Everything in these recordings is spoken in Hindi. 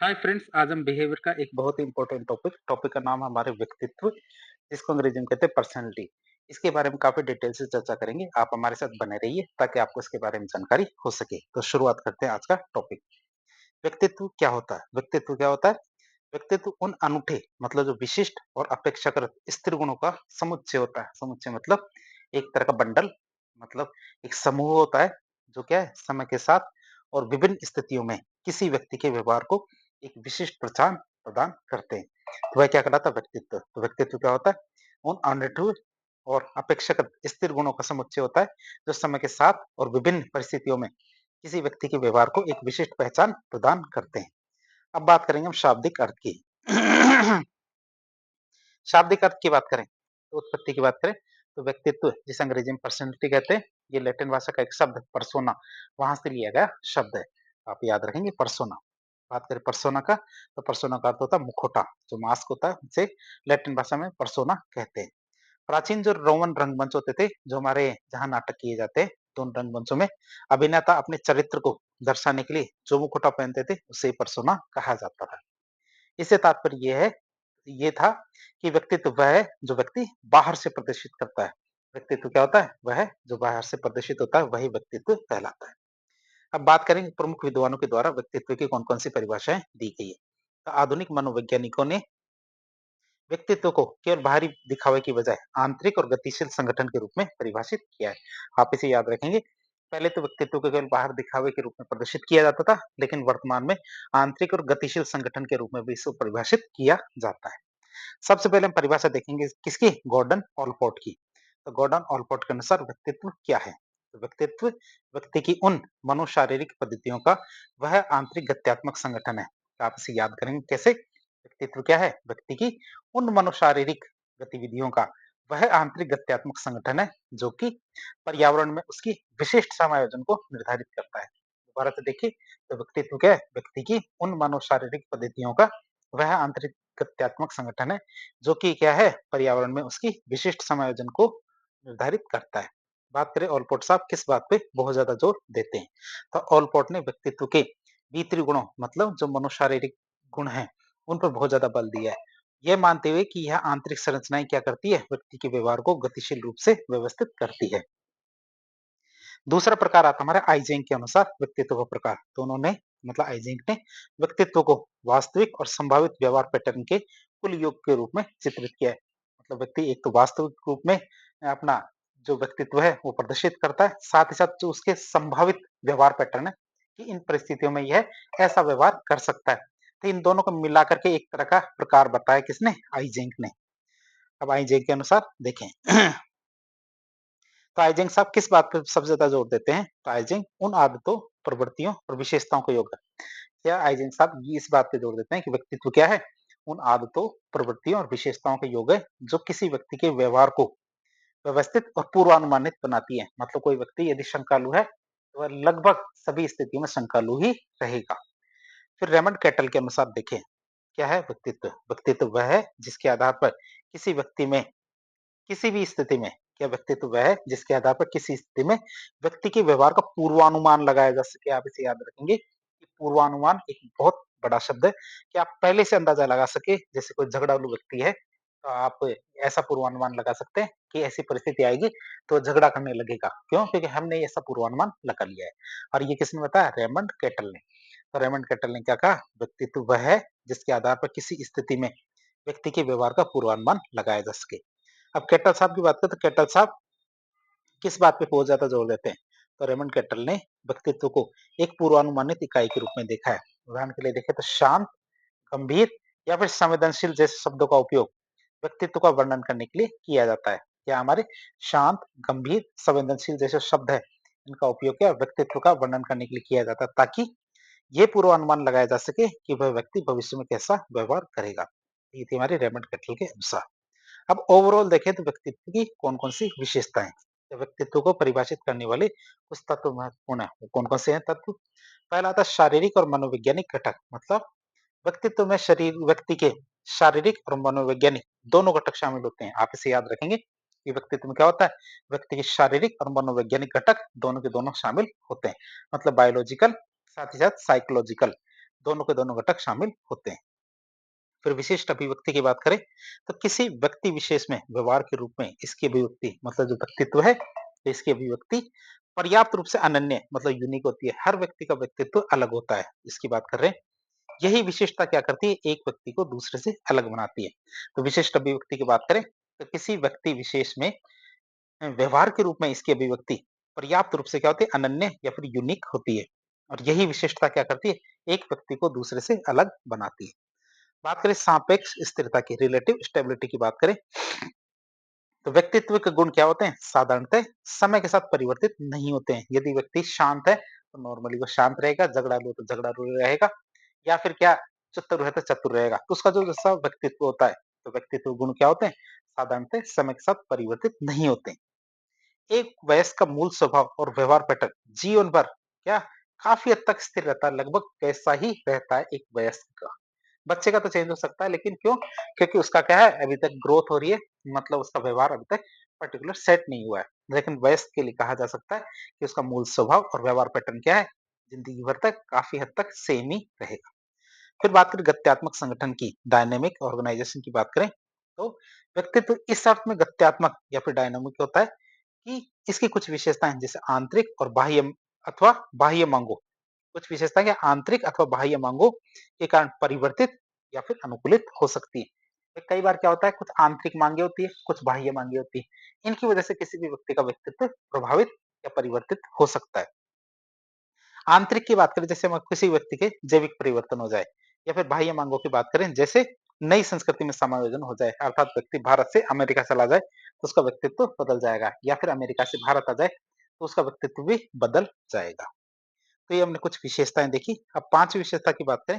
हाय फ्रेंड्स, आज हम बिहेवियर का एक बहुत ही इंपॉर्टेंट टॉपिक का नाम है हमारे व्यक्तित्व, जिसको अंग्रेजी में कहते हैं पर्सनैलिटी। इसके बारे में काफी डिटेल से चर्चा करेंगे। आप हमारे साथ बने रहिए ताकि आपको इसके बारे में जानकारी हो सके। तो शुरुआत करते हैं आज का टॉपिक। व्यक्तित्व क्या होता है? व्यक्तित्व क्या होता है? व्यक्तित्व उन अनूठे मतलब जो विशिष्ट और अपेक्षाकृत स्थिर गुणों का समुच्चय होता है। समुच्चय मतलब एक तरह का बंडल, मतलब एक समूह होता है जो क्या है समय के साथ और विभिन्न स्थितियों में किसी व्यक्ति के व्यवहार को एक विशिष्ट पहचान प्रदान करते हैं। तो वह क्या कहलाता है? व्यक्तित्व। तो व्यक्तित्व क्या होता है? उन अनूठे और अपेक्षाकृत स्थिर गुणों का समुच्चय होता है जो समय के साथ और विभिन्न परिस्थितियों में किसी व्यक्ति के व्यवहार को एक विशिष्ट पहचान प्रदान करते हैं। अब बात करेंगे हम शाब्दिक अर्थ की। शाब्दिक अर्थ की बात करें तो उत्पत्ति की बात करें तो व्यक्तित्व, जिसे अंग्रेजी में पर्सनैलिटी कहते हैं, ये लैटिन भाषा का एक शब्द पर्सोना, वहां से लिया गया शब्द है। आप याद रखेंगे पर्सोना। बात करें पर्सोना का तो पर्सोना का अर्थ होता है मुखौटा, जो मास्क होता है उसे लैटिन भाषा में पर्सोना कहते हैं। प्राचीन जो रोमन रंगमंच होते थे, जो हमारे जहाँ नाटक किए जाते हैं, तो उन रंगमंचों में अभिनेता अपने चरित्र को दर्शाने के लिए जो मुखौटा पहनते थे उसे पर्सोना कहा जाता था। इससे तात्पर्य ये था कि व्यक्तित्व वह है जो व्यक्ति बाहर से प्रदर्शित करता है। व्यक्तित्व क्या होता है? वह जो बाहर से प्रदर्शित होता है वही व्यक्तित्व कहलाता है। अब बात करेंगे प्रमुख विद्वानों के द्वारा व्यक्तित्व की कौन कौन सी परिभाषाएं दी गई है। तो आधुनिक मनोवैज्ञानिकों ने व्यक्तित्व को केवल बाहरी दिखावे की बजाय आंतरिक और गतिशील संगठन के रूप में परिभाषित किया है। आप इसे याद रखेंगे। पहले तो व्यक्तित्व को केवल बाहर दिखावे के रूप में प्रदर्शित किया जाता था, लेकिन वर्तमान में आंतरिक और गतिशील संगठन के रूप में भी इसको परिभाषित किया जाता है। सबसे पहले हम परिभाषा देखेंगे किसकी? गॉर्डन ऑलपोर्ट की। तो गॉर्डन ऑलपोर्ट के अनुसार व्यक्तित्व क्या है? तो व्यक्तित्व व्यक्ति की उन मनोशारीरिक पद्धतियों का वह आंतरिक गत्यात्मक संगठन है। तो आप इसे याद करेंगे कैसे? व्यक्तित्व क्या है? व्यक्ति की उन मनोशारीरिक गतिविधियों का वह आंतरिक गत्यात्मक संगठन है जो कि पर्यावरण में उसकी विशिष्ट समायोजन को निर्धारित करता है। दोबारा से देखिए, तो व्यक्तित्व क्या है? व्यक्ति की उन मनोशारीरिक पद्धतियों का वह आंतरिक गत्यात्मक संगठन है जो कि क्या है? पर्यावरण में उसकी विशिष्ट समायोजन को निर्धारित करता है। बात करें ऑलपोर्ट साहब किस बात पे बहुत ज्यादा जोर देते हैं, तो ऑलपोर्ट ने व्यक्तित्व के भीतरी गुणों मतलब जो मनोशारीरिक गुण हैं उन पर बहुत ज्यादा बल दिया है, यह मानते हुए कि यह आंतरिक संरचनाएं क्या करती है? व्यक्ति के व्यवहार को गतिशील रूप से व्यवस्थित करती है। दूसरा प्रकार आता हमारा आइजेंक के अनुसार व्यक्तित्व का प्रकार। तो उन्होंने मतलब आइजेंक ने व्यक्तित्व को वास्तविक और संभावित व्यवहार पैटर्न के कुल योग के रूप में चित्रित किया है। मतलब व्यक्ति एक तो वास्तविक रूप में अपना जो व्यक्तित्व है वो प्रदर्शित करता है, साथ ही साथ जो उसके संभावित व्यवहार पैटर्न है कि इन परिस्थितियों में यह ऐसा व्यवहार कर सकता है। तो इन दोनों को मिलाकर के एक तरह का प्रकार बताया किसने? आइजेंक ने। अब आइजेंक के अनुसार देखें तो आइजेंक साहब किस बात पे सबसे ज्यादा जोर देते हैं? तो आइजेंक उन आदतों, प्रवृत्तियों और विशेषताओं का योग है। क्या आइजेंक साहब ये इस बात पे जोर देते हैं कि व्यक्तित्व क्या है? उन आदतों, प्रवृत्तियों और विशेषताओं का योग है जो किसी व्यक्ति के व्यवहार को व्यवस्थित और पूर्वानुमानित बनाती है। मतलब कोई व्यक्ति यदि शंकालु है तो वह लगभग सभी स्थितियों में शंकालु ही रहेगा। फिर रेमंड कैटल के अनुसार देखें, क्या है व्यक्तित्व? व्यक्तित्व वह है जिसके आधार पर किसी व्यक्ति में किसी भी स्थिति में क्या व्यक्तित्व वह है जिसके आधार पर किसी स्थिति में व्यक्ति के व्यवहार का पूर्वानुमान लगाया जा सके। आप इसे याद रखेंगे कि पूर्वानुमान एक बहुत बड़ा शब्द है कि आप पहले से अंदाजा लगा सके। जैसे कोई झगड़ालू व्यक्ति है तो आप ऐसा पूर्वानुमान लगा सकते हैं कि ऐसी परिस्थिति आएगी तो झगड़ा करने लगेगा। क्यों? क्योंकि हमने ऐसा पूर्वानुमान लगा लिया है। और ये किसने बताया? रेमंड कैटल ने। तो रेमंड कैटल ने क्या कहा? व्यक्तित्व वह है जिसके आधार पर किसी स्थिति में व्यक्ति के व्यवहार का पूर्वानुमान लगाया जा सके। अब कैटल साहब की बात करें तो कैटल साहब किस बात पे बहुत ज्यादा जोर देते हैं? तो रेमंड कैटल ने व्यक्तित्व को एक पूर्वानुमानित इकाई के रूप में देखा है। उदाहरण के लिए देखें तो शांत, गंभीर या फिर संवेदनशील जैसे शब्दों का उपयोग व्यक्तित्व का वर्णन करने के लिए किया जाता है। क्या हमारे शांत, गंभीर, संवेदनशील जैसे शब्द है इनका उपयोग क्या व्यक्तित्व का वर्णन करने के लिए किया जाता है ताकि ये पूर्वानुमान लगाया जा सके कि वह व्यक्ति भविष्य में कैसा व्यवहार करेगा। ये थी हमारी रेमंड कैटल के अनुसार। अब ओवरऑल देखें तो व्यक्तित्व की कौन-कौन सी विशेषताएं हैं? तो व्यक्तित्व को परिभाषित करने वाले कुछ तत्व महत्वपूर्ण है। वो कौन-कौन से हैं तत्व? पहला आता है शारीरिक और मनोवैज्ञानिक घटक। मतलब व्यक्तित्व में शरीर व्यक्ति के शारीरिक और मनोवैज्ञानिक दोनों घटक शामिल होते हैं। आप इसे याद रखेंगे कि व्यक्तित्व में क्या होता है? व्यक्ति के शारीरिक और मनोवैज्ञानिक घटक दोनों के दोनों शामिल होते हैं। मतलब बायोलॉजिकल साथ ही साथ साइकोलॉजिकल दोनों के दोनों घटक शामिल होते हैं। फिर विशिष्ट अभिव्यक्ति की बात करें तो किसी व्यक्ति विशेष में व्यवहार के रूप में इसकी अभिव्यक्ति मतलब जो व्यक्तित्व है, तो इसकी अभिव्यक्ति पर्याप्त रूप से अनन्य मतलब यूनिक होती है। हर व्यक्ति का व्यक्तित्व अलग होता है, इसकी बात कर रहे हैं। यही विशेषता क्या करती है, एक व्यक्ति को दूसरे से अलग बनाती है। तो विशिष्ट अभिव्यक्ति की बात करें तो किसी व्यक्ति विशेष में व्यवहार के रूप में इसकी अभिव्यक्ति पर्याप्त रूप से क्या होती है, अनन्य या फिर यूनिक होती है। और यही विशेषता क्या करती है, एक व्यक्ति को दूसरे से अलग बनाती है। बात करें सापेक्ष स्थिरता की, रिलेटिव स्टेबिलिटी की बात करें तो व्यक्तित्व के गुण क्या होते हैं, साधारणतः समय के साथ परिवर्तित नहीं होते हैं। यदि व्यक्ति शांत है तो नॉर्मली वो शांत रहेगा, झगड़ालू है तो झगड़ालू रहेगा, या फिर क्या चतुर है तो चतुर रहेगा। तो उसका जो जैसा व्यक्तित्व होता है, तो व्यक्तित्व गुण क्या होते हैं, साधारणतः समय के साथ परिवर्तित नहीं होते हैं। एक वयस्क का मूल स्वभाव और व्यवहार पैटर्न जीवन भर क्या काफी हद तक स्थिर रहता है, लगभग वैसा ही रहता है एक वयस्क का। बच्चे का तो चेंज हो सकता है, लेकिन क्यों? क्योंकि उसका क्या है, अभी तक ग्रोथ हो रही है, मतलब उसका व्यवहार अभी तक पर्टिकुलर सेट नहीं हुआ है। लेकिन वयस्क के लिए कहा जा सकता है कि उसका मूल स्वभाव और व्यवहार पैटर्न क्या है, जिंदगी भर तक काफी हद तक सेम ही रहेगा। फिर बात करें गत्यात्मक संगठन की, डायनेमिक ऑर्गेनाइजेशन की बात करें तो व्यक्तित्व इस अर्थ में गत्यात्मक या फिर डायनामिक होता है कि इसकी कुछ विशेषताएं जैसे आंतरिक और बाह्य अथवा बाह्य मांगों, कुछ विशेषताएं क्या आंतरिक अथवा बाह्य मांगों के कारण परिवर्तित या फिर अनुकूलित हो सकती है। तो कई बार क्या होता है, कुछ आंतरिक मांगे होती है, कुछ बाह्य मांगे होती है। इनकी वजह से किसी भी व्यक्ति का व्यक्तित्व प्रभावित या परिवर्तित हो सकता है। आंतरिक की बात करें जैसे किसी व्यक्ति के जैविक परिवर्तन हो जाए, या फिर बाह्य मांगों की बात करें जैसे नई संस्कृति में समायोजन हो जाए, अर्थात व्यक्ति भारत से अमेरिका चला जाए तो उसका व्यक्तित्व बदल जाएगा, या फिर अमेरिका से भारत आ जाए तो उसका व्यक्तित्व भी बदल जाएगा। तो ये हमने कुछ विशेषताएं देखी। अब पांचवी विशेषता की बात करें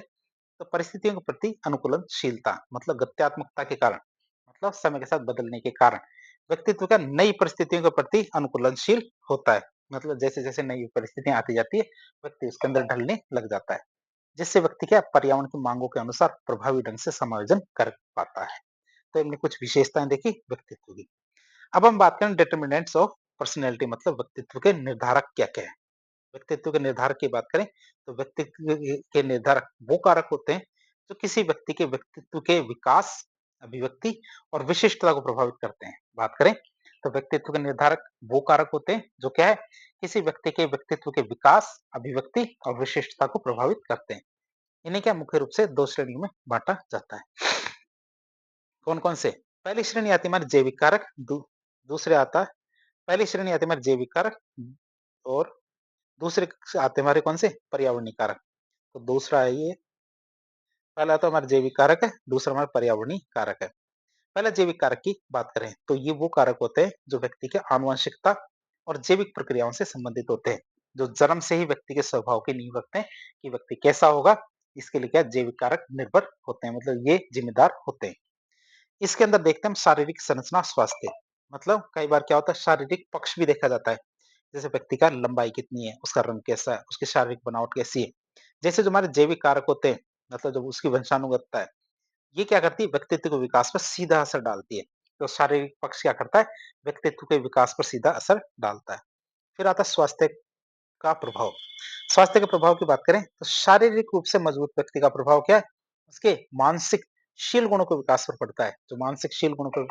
तो परिस्थितियों के प्रति अनुकूलनशीलता, मतलब गत्यात्मकता के कारण, मतलब समय के साथ बदलने के कारण व्यक्तित्व का नई परिस्थितियों के प्रति अनुकूलनशील होता है। मतलब जैसे जैसे नई परिस्थितियां आती जाती है, व्यक्ति उसके अंदर ढलने लग जाता है, जिससे व्यक्ति क्या पर्यावरण की मांगों के अनुसार प्रभावी ढंग से समायोजन कर पाता है। तो हमने कुछ विशेषताएं देखी व्यक्तित्व की। अब हम बात करें डिटर्मिनेंट्स ऑफ पर्सनैलिटी, मतलब व्यक्तित्व के निर्धारक क्या क्या है। व्यक्तित्व के निर्धारक की बात करें तो व्यक्तित्व के निर्धारक वो कारक होते हैं जो किसी व्यक्ति के व्यक्तित्व के विकास, अभिव्यक्ति और विशिष्टता को प्रभावित करते हैं। बात करें तो व्यक्तित्व के निर्धारक वो कारक होते हैं जो क्या है, किसी व्यक्ति के व्यक्तित्व के विकास, अभिव्यक्ति और विशिष्टता को प्रभावित करते हैं। इन्हें क्या मुख्य रूप से दो श्रेणियों में बांटा जाता है। कौन कौन से? पहली श्रेणी आती है हमारे जैविक कारक, दूसरे आता है, पहली श्रेणी आती है हमारे जैविक कारक, और दूसरे से आते हैं हमारे कौन से, पर्यावरणीय कारक। तो दूसरा है ये, पहला तो हमारा जैविक कारक है, दूसरा हमारा पर्यावरणीय कारक है। पहले जैविक कारक की बात करें तो ये वो कारक होते हैं जो व्यक्ति के आनुवंशिकता और जैविक प्रक्रियाओं से संबंधित होते हैं, जो जन्म से ही व्यक्ति के स्वभाव की नींव रखते हैं कि व्यक्ति कैसा होगा। इसके लिए क्या जैविक कारक निर्भर होते हैं, मतलब ये जिम्मेदार होते हैं। इसके अंदर देखते हैं हम शारीरिक संरचना, स्वास्थ्य, मतलब कई बार क्या होता है शारीरिक पक्ष भी देखा जाता है, जैसे व्यक्ति का लंबाई कितनी है, उसका रंग कैसा है, उसकी शारीरिक बनावट कैसी है। जैसे जो हमारे जैविक कारक होते हैं, मतलब जब उसकी वंशानुगतता है, ये क्या करती है, व्यक्तित्व के विकास पर सीधा असर डालती है। तो शारीरिक पक्ष क्या करता है, व्यक्तित्व के विकास पर सीधा असर डालता है। फिर आता है स्वास्थ्य का प्रभाव। स्वास्थ्य के प्रभाव की बात करें तो शारीरिक रूप से मजबूत व्यक्ति का प्रभाव क्या है, उसके मानसिक शील गुणों के विकास पर पड़ता है। जो मानसिक शील गुणों पर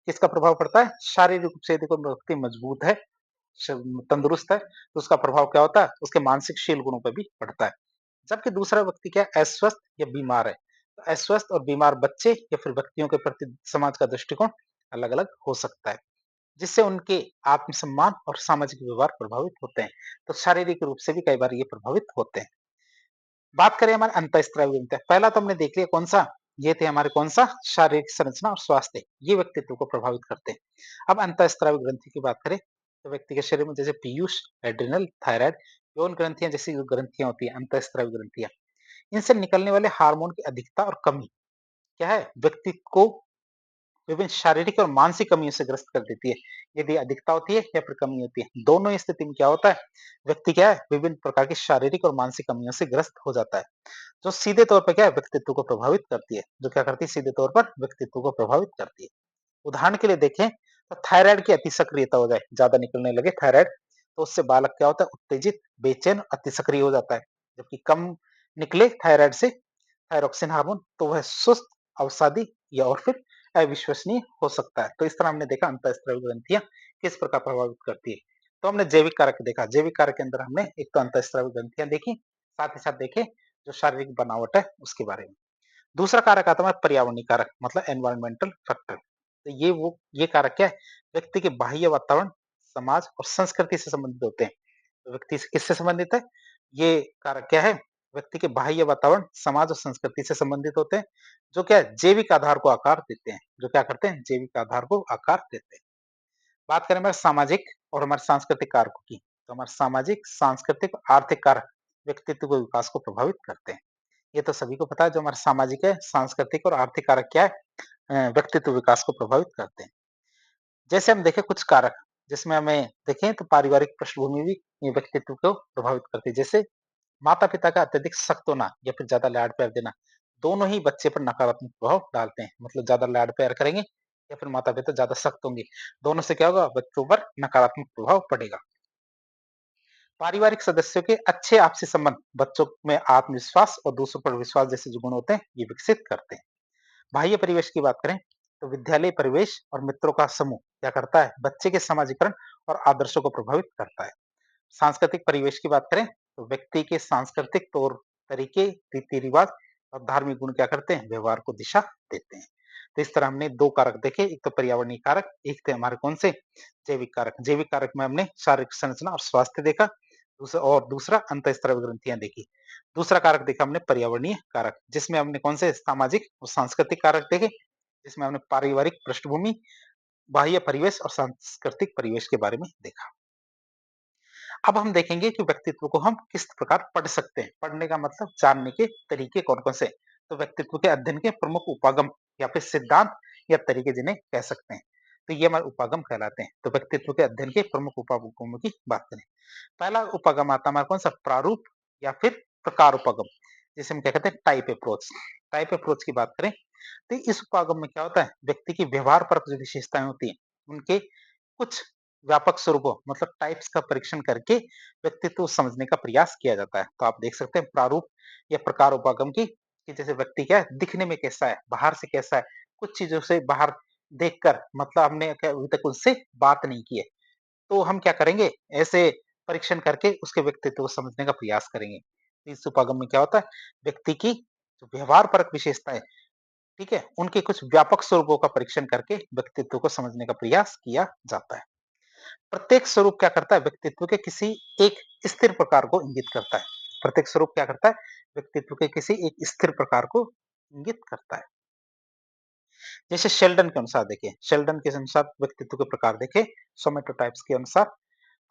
किसका प्रभाव पड़ता है, शारीरिक रूप से देखो व्यक्ति मजबूत है, तंदुरुस्त है, तो उसका प्रभाव क्या होता है, उसके मानसिक शील गुणों पर भी पड़ता है। जबकि दूसरा व्यक्ति क्या है, अस्वस्थ या बीमार है, तो अस्वस्थ और बीमार बच्चे या फिर व्यक्तियों के प्रति समाज का दृष्टिकोण अलग अलग हो सकता है, जिससे उनके आत्मसम्मान और सामाजिक व्यवहार प्रभावित होते हैं। तो शारीरिक रूप से भी कई बार ये प्रभावित होते हैं। बात करें हमारे अंतःस्त्रावी ग्रंथि, पहला तो हमने देख लिया कौन सा, ये थे हमारे कौन सा, शारीरिक संरचना और स्वास्थ्य, ये व्यक्तित्व को प्रभावित करते हैं। अब अंतःस्त्रावी ग्रंथि की बात करें तो व्यक्ति के शरीर में जैसे पीयूष, एड्रिनल, थायराइड, यौन ग्रंथियां जैसी जो ग्रंथियां होती है, अंतःस्त्रावी ग्रंथियां, इनसे निकलने वाले हार्मोन की अधिकता और कमी क्या है, व्यक्ति को विभिन्न शारीरिक और मानसिक कमियों से ग्रस्त कर देती है। यदि अधिकता होती है या फिर कमी होती है, दोनों ही स्थिति में क्या होता है, व्यक्ति क्या है, विभिन्न प्रकार की शारीरिक और मानसिक कमियों से ग्रस्त हो जाता है, जो सीधे तौर पर क्या है, व्यक्तित्व को प्रभावित करती है। जो क्या करती है, सीधे तौर पर व्यक्तित्व को प्रभावित करती है। उदाहरण के लिए देखें तो थायराइड की अति सक्रियता हो जाए, ज्यादा निकलने लगे थायराइड, तो उससे बालक क्या होता है, उत्तेजित, बेचैन, अति सक्रिय हो जाता है। जबकि कम निकले थायराइड से थायरोक्सिन हार्मोन, तो वह सुस्त, अवसादी या और फिर अविश्वसनीय हो सकता है। तो इस तरह हमने देखा अंतःस्त्रावी ग्रंथियां किस प्रकार प्रभावित करती है। तो हमने जैविक कारक देखा, जैविक कारक के अंदर हमने एक तो अंतःस्त्रावी ग्रंथियां देखी, साथ ही साथ देखे जो शारीरिक बनावट है उसके बारे में। दूसरा कारक आता है पर्यावरणीय कारक, मतलब एनवायरमेंटल फैक्टर। तो ये कारक क्या है, व्यक्ति के बाह्य वातावरण, समाज और संस्कृति से संबंधित होते हैं। तो व्यक्ति से किससे संबंधित है, ये कारक क्या है, व्यक्ति के बाह्य वातावरण, समाज और संस्कृति से संबंधित होते हैं, जो क्या है जैविक आधार को आकार देते हैं, जो क्या करते हैं जैविक आधार को आकार देते हैं। बात करें हमारे सामाजिक और हमारे सांस्कृतिक कारकों की, तो हमारे सामाजिक, सांस्कृतिक और आर्थिक कारक व्यक्तित्व के विकास को प्रभावित करते हैं। ये तो सभी को पता है, जो हमारा सामाजिक है, सांस्कृतिक और आर्थिक कारक क्या है, व्यक्तित्व विकास को प्रभावित करते हैं। जैसे हम देखें कुछ कारक, जिसमें हमें देखें तो पारिवारिक पृष्ठभूमि भी ये व्यक्तित्व को प्रभावित करती है। जैसे माता-पिता का अत्यधिक सख्त होना या फिर ज़्यादा लाड-प्यार देना, दोनों ही बच्चे पर नकारात्मक प्रभाव डालते हैं। मतलब ज़्यादा लाड-प्यार करेंगे या फिर माता-पिता ज़्यादा सख्त होंगे, दोनों से क्या होगा, बच्चों पर नकारात्मक प्रभाव पड़ेगा। पारिवारिक सदस्यों के अच्छे आपसी संबंध बच्चों में आत्मविश्वास और दूसरों पर विश्वास जैसे जो गुण होते हैं, ये विकसित करते हैं। बाह्य परिवेश की बात करें, तो विद्यालय परिवेश और मित्रों का समूह क्या करता है, बच्चे के समाजीकरण और आदर्शों को प्रभावित करता है। सांस्कृतिक परिवेश की बात करें, तो व्यक्ति के सांस्कृतिक तौर तरीके, रीति-रिवाज और धार्मिक गुण क्या करते हैं, व्यवहार को दिशा देते हैं। तो इस तरह हमने 2 कारक देखे, एक तो पर्यावरणीय कारक, एक थे हमारे कौन से, जैविक कारक। जैविक कारक में हमने शारीरिक संरचना और स्वास्थ्य देखा, दूसरा अंतःस्त्रावी ग्रंथियाँ देखी। दूसरा कारक देखा हमने पर्यावरणीय कारक, जिसमें हमने कौन से सामाजिक और सांस्कृतिक कारक देखे, जिसमें हमने पारिवारिक पृष्ठभूमि, बाह्य परिवेश और सांस्कृतिक परिवेश के बारे में देखा। अब हम देखेंगे कि व्यक्तित्व को हम किस प्रकार पढ़ सकते हैं। पढ़ने का मतलब जानने के तरीके कौन-कौन से हैं। तो व्यक्तित्व के अध्ययन के प्रमुख उपागम या फिर सिद्धांत या तरीके जिन्हें कह सकते हैं। तो ये हमारे उपागम कहलाते हैं। तो व्यक्तित्व के अध्ययन के प्रमुख उपागमों की बात करें। पहला उपागम आता है हमारा कौन-सा, प्रारूप या फिर प्रकार उपागम, जिसे हम क्या कहते हैं टाइप अप्रोच। टाइप अप्रोच की बात करें, तो इस उपागम में क्या होता है, व्यक्ति की व्यवहार परक जो विशेषताएँ होती हैं, उनके कुछ व्यापक स्वरूपों मतलब टाइप्स का परीक्षण करके व्यक्तित्व को समझने का प्रयास किया जाता है। तो आप देख सकते हैं प्रारूप या प्रकार उपागम की, कि जैसे व्यक्ति क्या है, दिखने में कैसा है, बाहर से कैसा है, कुछ चीज़ों से बाहर देखकर, मतलब हमने क्या अभी तक उससे बात नहीं की है, तो हम क्या करेंगे, ऐसे परीक्षण करके उसके व्यक्तित्व को समझने का प्रयास करेंगे। तो इस उपागम में क्या होता है, व्यक्ति की जो व्यवहार परक विशेषताएँ, ठीक है, उनके कुछ व्यापक स्वरूपों का परीक्षण करके व्यक्तित्व को समझने का प्रयास किया जाता है। प्रत्येक स्वरूप क्या करता है, व्यक्तित्व के किसी एक स्थिर प्रकार को इंगित करता है। प्रत्येक स्वरूप क्या करता है, व्यक्तित्व के किसी एक स्थिर प्रकार को इंगित करता है। जैसे शेल्डन के अनुसार देखें, शेल्डन के अनुसार व्यक्तित्व के प्रकार देखें, सोमेटोटाइप्स के अनुसार,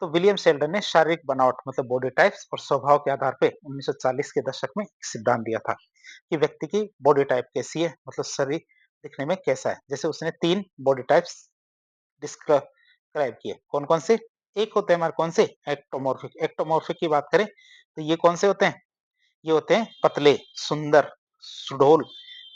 तो विलियम शेल्डन ने शारीरिक बनावट मतलब बॉडी टाइप्स और स्वभाव के आधार पे 1940 के दशक में एक सिद्धांत दिया था कि व्यक्ति की बॉडी टाइप कैसी है, मतलब शरीर दिखने में कैसा है। जैसे उसने 3 बॉडी टाइप्स डिस्क्राइब किए। कौन-कौन से? एक होते हैं हमारे कौन से? एक्टोमॉर्फिक। एक्टोमॉर्फिक की बात करें, तो ये कौन से होते हैं? ये होते हैं पतले, सुंदर, सुडौल।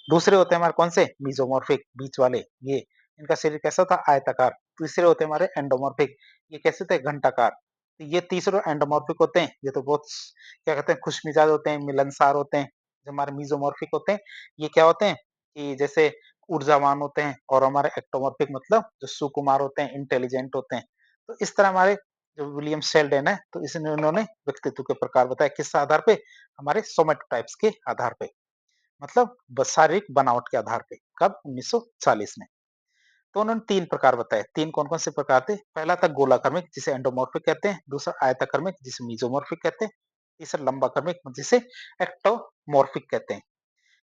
दूसरे होते हैं हमारे कौन से? मेसोमॉर्फिक, बीच वाले, ये। इनका शरीर कैसा होता है? आयताकार। तीसरे होते हैं हमारे एंडोमॉर्फिक, ये कैसे होते हैं? घंटाकार। तो ये तीसरे एंडोमॉर्फिक होते हैं, ये तो बहुत क्या कहते हैं, खुशमिजाज होते हैं, मिलनसार होते हैं। जो हमारे मेसोमॉर्फिक होते हैं, ये क्या होते हैं कि जैसे ऊर्जावान होते हैं, और हमारे एक्टोमॉर्फिक मतलब जो सुकुमार होते हैं, इंटेलिजेंट होते हैं। तो इस तरह हमारे जो विलियम शेल्डन है, तो इसने उन्होंने व्यक्तित्व के प्रकार बताए, किस आधार पे? हमारे सोमैटोटाइप्स के आधार पे, मतलब शारीरिक बनावट के आधार पे। कब? 1940 में। तो उन्होंने 3 प्रकार बताए। 3 कौन-कौन से प्रकार थे? पहला था गोलाकर्मिक, जिसे एंडोमॉर्फिक कहते हैं। दूसरा आयताकर्मिक, जिसे मेसोमॉर्फिक कहते हैं। तीसरा लंबाकर्मिक, जिसे एक्टोमॉर्फिक कहते हैं।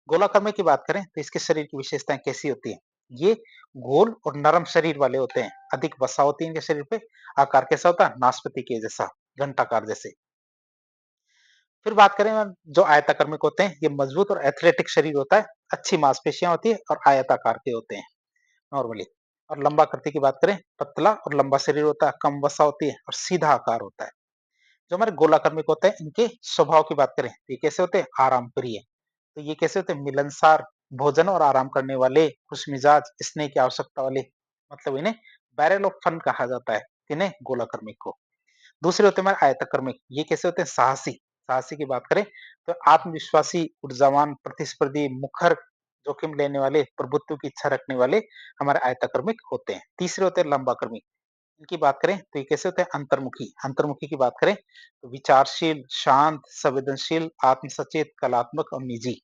गोलाकर्मिक की बात करें, तो इसके शरीर की विशेषताएं कैसी होती हैं? ये गोल और नरम शरीर वाले होते हैं। अधिक वसा होती है इनके शरीर पे। आकार कैसा होता है? नाशपाती के जैसा, घंटाकार जैसे। फिर बात करें जो आयताकर्मिक होते हैं, ये मजबूत और एथलेटिक शरीर होता है, अच्छी मांसपेशियां होती है और आयताकार के होते हैं नॉर्मली। और लंबाकृति की बात करें, पतला और लंबा शरीर होता है, कम वसा होती है और सीधा आकार होता है। जो हमारे गोलाकर्मिक होते हैं, इनके स्वभाव की बात करें, तो ये कैसे होते हैं? आराम प्रिय। तो ये कैसे होते हैं? मिलनसार, भोजन और आराम करने वाले, खुशमिजाज, स्नेह की आवश्यकता वाले, मतलब इन्हें बैरल ऑफ फन कहा जाता है, इन्हें गोलाकर्मिक को। दूसरे होते हैं हमारे आयतकर्मिक, ये कैसे होते हैं? साहसी, साहसी की बात करें तो आत्मविश्वासी, ऊर्जावान, प्रतिस्पर्धी, मुखर, जोखिम लेने वाले, प्रभुत्व की इच्छा रखने वाले हमारे आयताक्रमिक होते हैं। तीसरे होते हैं लंबाक्रमी। इनकी बात करें तो ये कैसे होते हैं? अंतर्मुखी। अंतर्मुखी की बात करें तो विचारशील, शांत, संवेदनशील, आत्मसचेत, कलात्मक और निजी।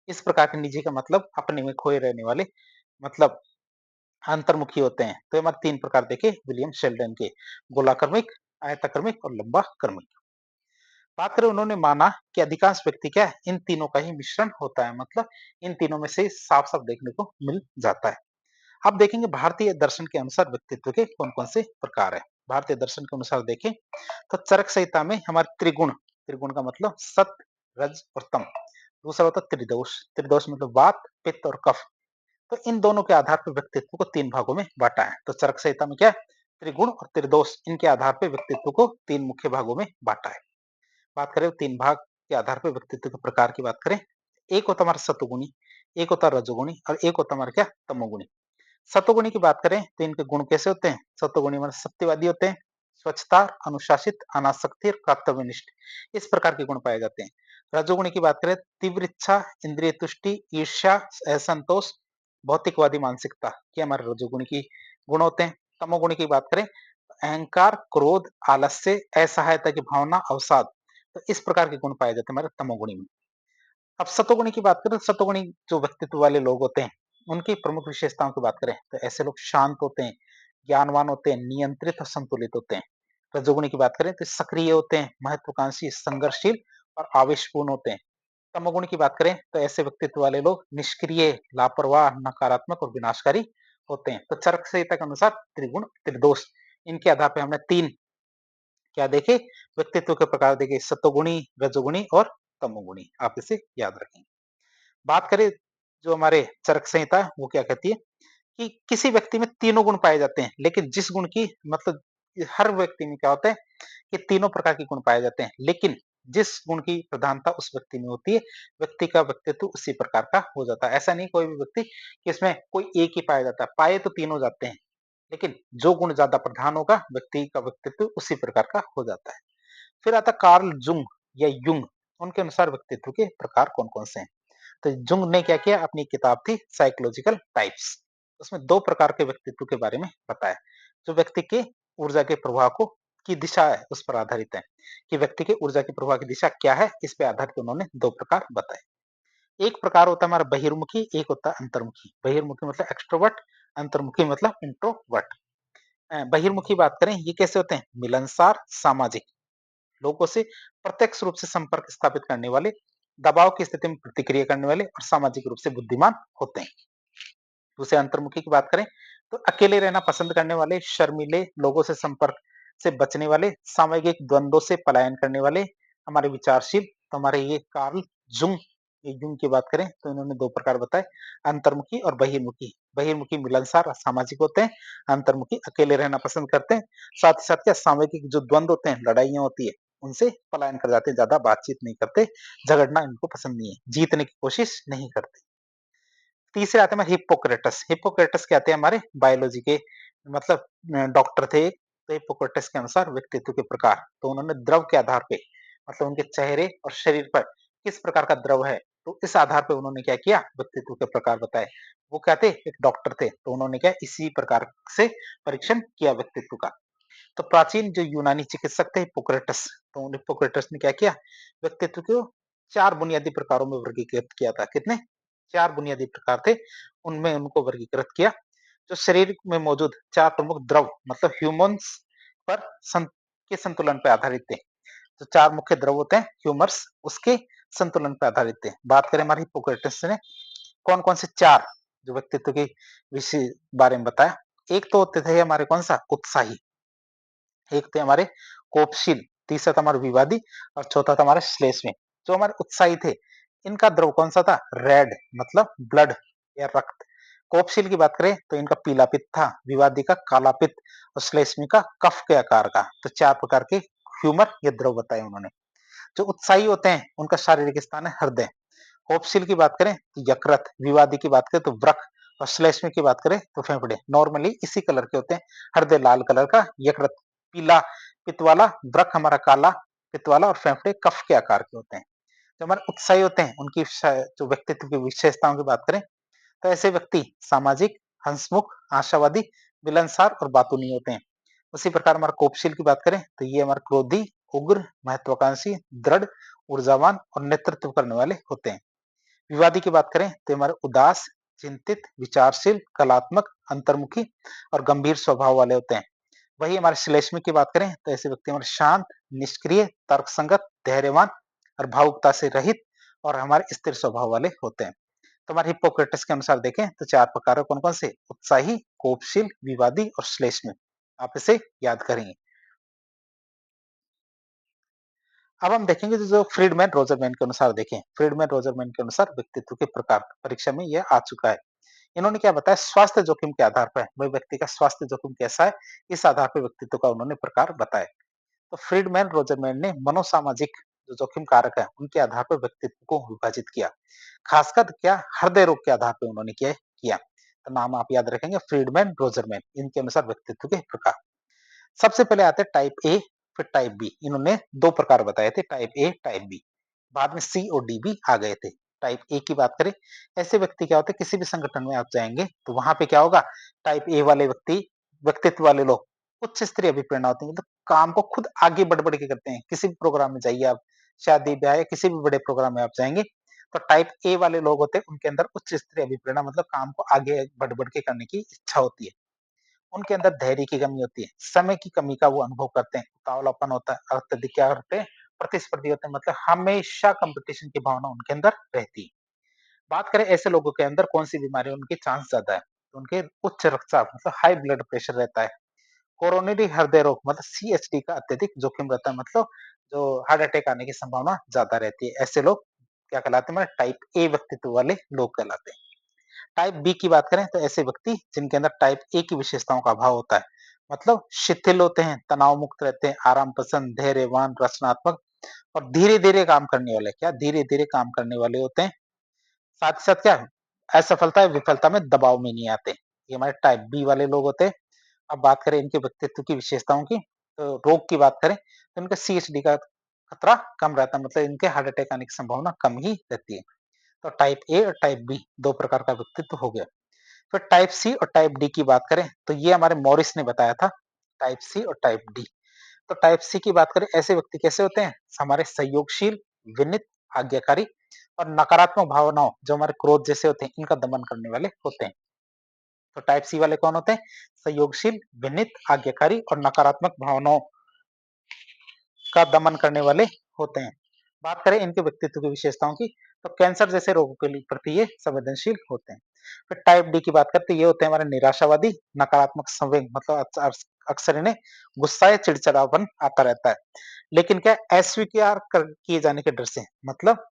इस प्रकार के निजी का मतलब अपने में खोए रहने वाले, मतलब अंतर्मुखी होते हैं। तो हमारे 3 प्रकार देखे विलियम शेल्डन के, गोलाक्रमिक, आयताक्रमिक और लंबा क्रमिक। बात करें उन्होंने माना कि अधिकांश व्यक्ति क्या है? इन तीनों का ही मिश्रण होता है, मतलब इन तीनों में से साफ-साफ देखने को मिल जाता है। अब देखेंगे भारतीय दर्शन के अनुसार व्यक्तित्व के कौन-कौन से प्रकार हैं। भारतीय दर्शन के अनुसार देखें तो चरक संहिता में हमारे त्रिगुण, त्रिगुण का मतलब सत्व, रज और तम। दूसरा होता है त्रिदोष, त्रिदोष मतलब वात, पित्त और कफ। तो इन दोनों के आधार पर व्यक्तित्व को 3 भागों में बांटा है। तो चरक संहिता में क्या है? त्रिगुण और त्रिदोष, इनके आधार पर व्यक्तित्व को 3 मुख्य भागों में बांटा है। बात करें 3 भाग के आधार पर व्यक्तित्व के प्रकार की बात करें, एक होता है हमारा सत्वगुणी, एक होता है रजोगुणी और एक होता है हमारा क्या? तमोगुणी। सत्वगुणी की बात करें तो इनके गुण कैसे होते हैं? सत्वगुणी मतलब सत्यवादी होते हैं, स्वच्छता, अनुशासित, अनासक्ति और कर्तव्यनिष्ठ, इस प्रकार के गुण पाए जाते हैं। रजोगुणी की बात करें, तीव्र इच्छा, इंद्रिय तुष्टि, ईर्ष्या, असंतोष, भौतिकवादी मानसिकता, ये हमारे रजोगुणी की गुण होते हैं। तमोगुणी की बात करें, अहंकार, क्रोध, आलस्य, असहायता की भावना, अवसाद, तो इस प्रकार के गुण पाए जाते हैं हमारे तमोगुणी में। अब सतोगुणी की बात करें तो सतोगुणी जो व्यक्तित्व वाले लोग होते हैं, उनकी प्रमुख विशेषताओं की बात करें तो ऐसे लोग शांत होते हैं, ज्ञानवान होते हैं, नियंत्रित और संतुलित होते हैं। रजोगुणी की बात करें तो सक्रिय होते हैं, महत्वाकांक्षी, संघर्षशील और आवेशपूर्ण होते हैं। तमोगुणी की बात करें तो ऐसे व्यक्तित्व वाले लोग निष्क्रिय, लापरवाह, नकारात्मक और विनाशकारी होते हैं। तो चरक संहिता के अनुसार त्रिगुण, त्रिदोष, इनके आधार पर हमने 3 क्या देखे? व्यक्तित्व के प्रकार देखे, सत्वगुणी, रजोगुणी और तमोगुणी। आप इसे याद रखें। बात करें जो हमारे चरक संहिता है, वो क्या कहती है कि किसी व्यक्ति में तीनों गुण पाए जाते हैं, लेकिन जिस गुण की मतलब हर व्यक्ति में क्या होता है कि तीनों प्रकार के गुण पाए जाते हैं, लेकिन जिस गुण की प्रधानता उस व्यक्ति में होती है, व्यक्ति का व्यक्तित्व उसी प्रकार का हो जाता है। ऐसा नहीं कोई भी व्यक्ति कि इसमें कोई एक ही पाया जाता है, पाए तो तीनों जाते हैं, लेकिन जो गुण ज्यादा प्रधान होगा, व्यक्ति का व्यक्तित्व उसी प्रकार का हो जाता है। फिर आता कार्ल जुंग या युंग, उनके अनुसार व्यक्तित्व के प्रकार कौन-कौन से हैं। तो जुंग ने क्या किया? अपनी किताब थी साइकोलॉजिकल टाइप्स, उसमें 2 प्रकार के व्यक्तित्व के बारे में बताया, जो व्यक्ति के ऊर्जा के प्रवाह को की दिशा है उस पर आधारित है, कि व्यक्ति के ऊर्जा के प्रवाह की दिशा क्या है, इस पे आधारित उन्होंने 2 प्रकार बताए। एक प्रकार होता है हमारा बहिर्मुखी, एक होता है अंतर्मुखी। बहिर्मुखी मतलब एक्सट्रोवर्ट, अंतर्मुखी मतलब इंट्रोवर्ट। बहिर्मुखी बात करें, ये कैसे होते हैं? मिलनसार, सामाजिक, लोगों से प्रत्यक्ष रूप से संपर्क स्थापित करने वाले, दबाव की स्थिति में प्रतिक्रिया करने वाले और सामाजिक रूप से बुद्धिमान होते हैं। दूसरे अंतर्मुखी की बात करें तो अकेले रहना पसंद करने वाले, शर्मीले, लोगों से संपर्क से बचने वाले, सामाजिक द्वंद्वों से पलायन करने वाले, हमारे विचारशील। तो हमारे ये कार्ल जुंग, ये जुंग की बात करें तो इन्होंने 2 प्रकार बताए, अंतर्मुखी और बहिर्मुखी। बहिर्मुखी मिलनसार और सामाजिक होते हैं, अंतर्मुखी अकेले रहना पसंद करते हैं, साथ ही साथ क्या सामाजिक जो द्वंद्व होते हैं, लड़ाइयाँ होती है, उनसे पलायन कर जाते हैं, ज्यादा बातचीत नहीं करते, झगड़ना इनको पसंद नहीं है, जीतने की कोशिश नहीं करते। तीसरे आते हैं हमारे हिप्पोक्रेटस। हिप्पोक्रेटस क्या आते हैं? हमारे बायोलॉजी के मतलब डॉक्टर थे। तो हिप्पोक्रेटस के अनुसार व्यक्तित्व के प्रकार, तो उन्होंने द्रव के आधार पे, मतलब उनके चेहरे और शरीर पर किस प्रकार का द्रव है, तो इस आधार पे उन्होंने क्या किया? व्यक्तित्व के प्रकार बताए। वो क्या थे? एक डॉक्टर थे, तो उन्होंने क्या इसी प्रकार से परीक्षण किया व्यक्तित्व का। तो प्राचीन जो यूनानी चिकित्सक थे हिप्पोक्रेटस, तो हिप्पोक्रेटस ने क्या किया? व्यक्तित्व को 4 बुनियादी प्रकारों में वर्गीकृत किया था। कितने? 4 बुनियादी प्रकार थे, उनमें उनको वर्गीकृत किया। जो शरीर में मौजूद 4 प्रमुख द्रव मतलब ह्यूमन्स पर के संतुलन पर आधारित थे। जो 4 मुख्य द्रव होते हैं ह्यूमर्स, उसके संतुलन पर आधारित थे। बात करें हमारे हिप्पोक्रेटस ने कौन-कौन से 4 जो व्यक्तित्व के विषय बारे में बताया। एक तो होते थे हमारे कौन-सा? उत्साही, एक थे हमारे कोपशील, तीसरा था हमारा विवादी और चौथा था हमारा श्लेष्मी। जो हमारे उत्साही थे, इनका द्रव कौन सा था? रेड मतलब ब्लड या रक्त। कोपशील की बात करें तो इनका पीला पित्त था, विवादी का काला पित्त और श्लेष्मी का कफ के आकार का। तो 4 प्रकार के ह्यूमर ये द्रव बताए उन्होंने। जो उत्साही होते हैं उनका शारीरिक स्थान है हृदय। कोपशील की बात करें तो यकृत, विवादी की बात करें तो वृक्क और श्लेष्मी की बात करें तो फेफड़े। नॉर्मली इसी कलर के होते हैं, हृदय लाल कलर का, यकृत पीला पित्त वाला, वृक्क हमारा काला पित्त वाला और फेफड़े कफ के आकार के होते हैं। जो हमारे उत्साही होते हैं, उनकी जो व्यक्तित्व की विशेषताओं की बात करें, तो ऐसे व्यक्ति सामाजिक, हंसमुख, आशावादी, मिलनसार और बातूनी होते हैं। उसी प्रकार हमारा कोपशील की बात करें, तो ये हमारे क्रोधी, उग्र, महत्वाकांक्षी, दृढ़, ऊर्जावान और नेतृत्व करने वाले होते हैं। विवादी की बात करें, तो हमारे उदास, चिंतित, विचारशील, कलात्मक, अंतर्मुखी और गंभीर स्वभाव वाले होते हैं। वही हमारे श्लेष्मी की बात करें, तो ऐसे व्यक्ति हमारे शांत, निष्क्रिय, तर्कसंगत, धैर्यवान और भावुकता से रहित और हमारे स्थिर स्वभाव वाले होते हैं। तो हमारे हिप्पोक्रेटस के अनुसार देखें तो 4 प्रकार है कौन-कौन से? उत्साही, कोपशील, विवादी और श्लेष्मी। आप इसे याद करेंगे। अब हम देखेंगे जो फ्रीडमैन रोजरमैन के अनुसार देखें। फ्रीडमैन रोजरमैन के अनुसार व्यक्तित्व के प्रकार परीक्षा में यह आ चुका है। इन्होंने क्या बताया, स्वास्थ्य जोखिम के आधार पर वह व्यक्ति का स्वास्थ्य जोखिम कैसा है, इस आधार पर व्यक्तित्व का उन्होंने प्रकार बताए। तो फ्रीडमैन रोजरमैन ने मनोसामाजिक जो जोखिम कारक है उनके आधार पर व्यक्तित्व को विभाजित किया। खासकर क्या हृदय रोग के आधार पर उन्होंने किया। तो नाम आप याद रखेंगे, फ्रीडमैन रोजरमैन, इनके अनुसार व्यक्तित्व के प्रकार। सबसे पहले आते हैं टाइप ए, फिर टाइप बी। इन्होंने 2 प्रकार बताए थे, टाइप ए, टाइप बी। बाद में सी और डी भी आ गए थे। टाइप ए की बात करें, ऐसे व्यक्ति क्या होते हैं, किसी भी संगठन में आप जाएँगे तो वहाँ पे क्या होगा, टाइप ए वाले व्यक्तित्व वाले लोग उच्च स्तरीय अभिप्रेरणा होती है, मतलब काम को खुद आगे बढ़-बढ़ के करते हैं। किसी भी प्रोग्राम में जाइए आप, शादी-ब्याह या किसी भी बड़े प्रोग्राम में आप जाएँगे, तो टाइप ए वाले लोग होते हैं, उनके अंदर उच्च स्तरीय अभिप्रेरणा मतलब काम को आगे बढ़-बढ़ के करने की इच्छा होती है। उनके अंदर धैर्य की कमी होती है, समय की कमी का वो अनुभव करते हैं, उतावलापन होता है, अत्यधिक क्या करते हैं, प्रतिस्पर्धी होते हैं, मतलब हमेशा कॉम्पिटिशन की भावना उनके अंदर रहती है। बात करें ऐसे लोगों के अंदर कौन सी बीमारी उनके चांस ज्यादा है, तो उनके उच्च रक्तचाप मतलब हाई ब्लड प्रेशर रहता है, कोरोनरी हृदय रोग मतलब सीएचडी का अत्यधिक जोखिम रहता है, मतलब जो हार्ट अटैक आने की संभावना ज्यादा रहती है। ऐसे लोग क्या कहलाते हैं, टाइप ए व्यक्तित्व वाले लोग कहलाते हैं। टाइप बी की बात करें तो ऐसे व्यक्ति जिनके अंदर टाइप ए की विशेषताओं का अभाव होता है, मतलब शिथिल होते हैं, तनाव मुक्त रहते हैं, आराम पसंद, धैर्यवान, रचनात्मक और धीरे-धीरे काम करने वाले, क्या धीरे-धीरे काम करने वाले होते हैं। साथ ही साथ क्या असफलता या विफलता में दबाव में नहीं आते। ये हमारे टाइप बी वाले लोग होते हैं। अब बात करें इनके व्यक्तित्व की विशेषताओं की, तो रोग की बात करें तो इनका सीएचडी का खतरा कम रहता है, मतलब इनके हार्ट अटैक आने की संभावना कम ही रहती है। तो टाइप ए और टाइप बी 2 प्रकार का व्यक्तित्व हो गया। फिर टाइप सी और टाइप डी की बात करें तो ये हमारे मॉरिस ने बताया था, टाइप सी और टाइप डी। तो टाइप सी की बात करें, ऐसे व्यक्ति कैसे होते हैं, हमारे सहयोगशील, विनित, आज्ञाकारी और नकारात्मक भावनाओं जो हमारे क्रोध जैसे होते हैं इनका दमन करने वाले होते हैं। तो टाइप सी वाले कौन होते हैं, सहयोगशील, विनित, आज्ञाकारी और नकारात्मक भावनाओं का दमन करने वाले होते हैं। बात करें इनके व्यक्तित्व की विशेषताओं की, तो कैंसर जैसे रोगों के प्रति ये संवेदनशील होते हैं। फिर टाइप डी की बात करते हैं, ये होते हैं हमारे निराशावादी, नकारात्मक संवेग मतलब अक्सर इन्हें गुस्सा या चिड़चिड़ापन आता रहता है, लेकिन क्या अस्वीकार किए जाने के डर से, मतलब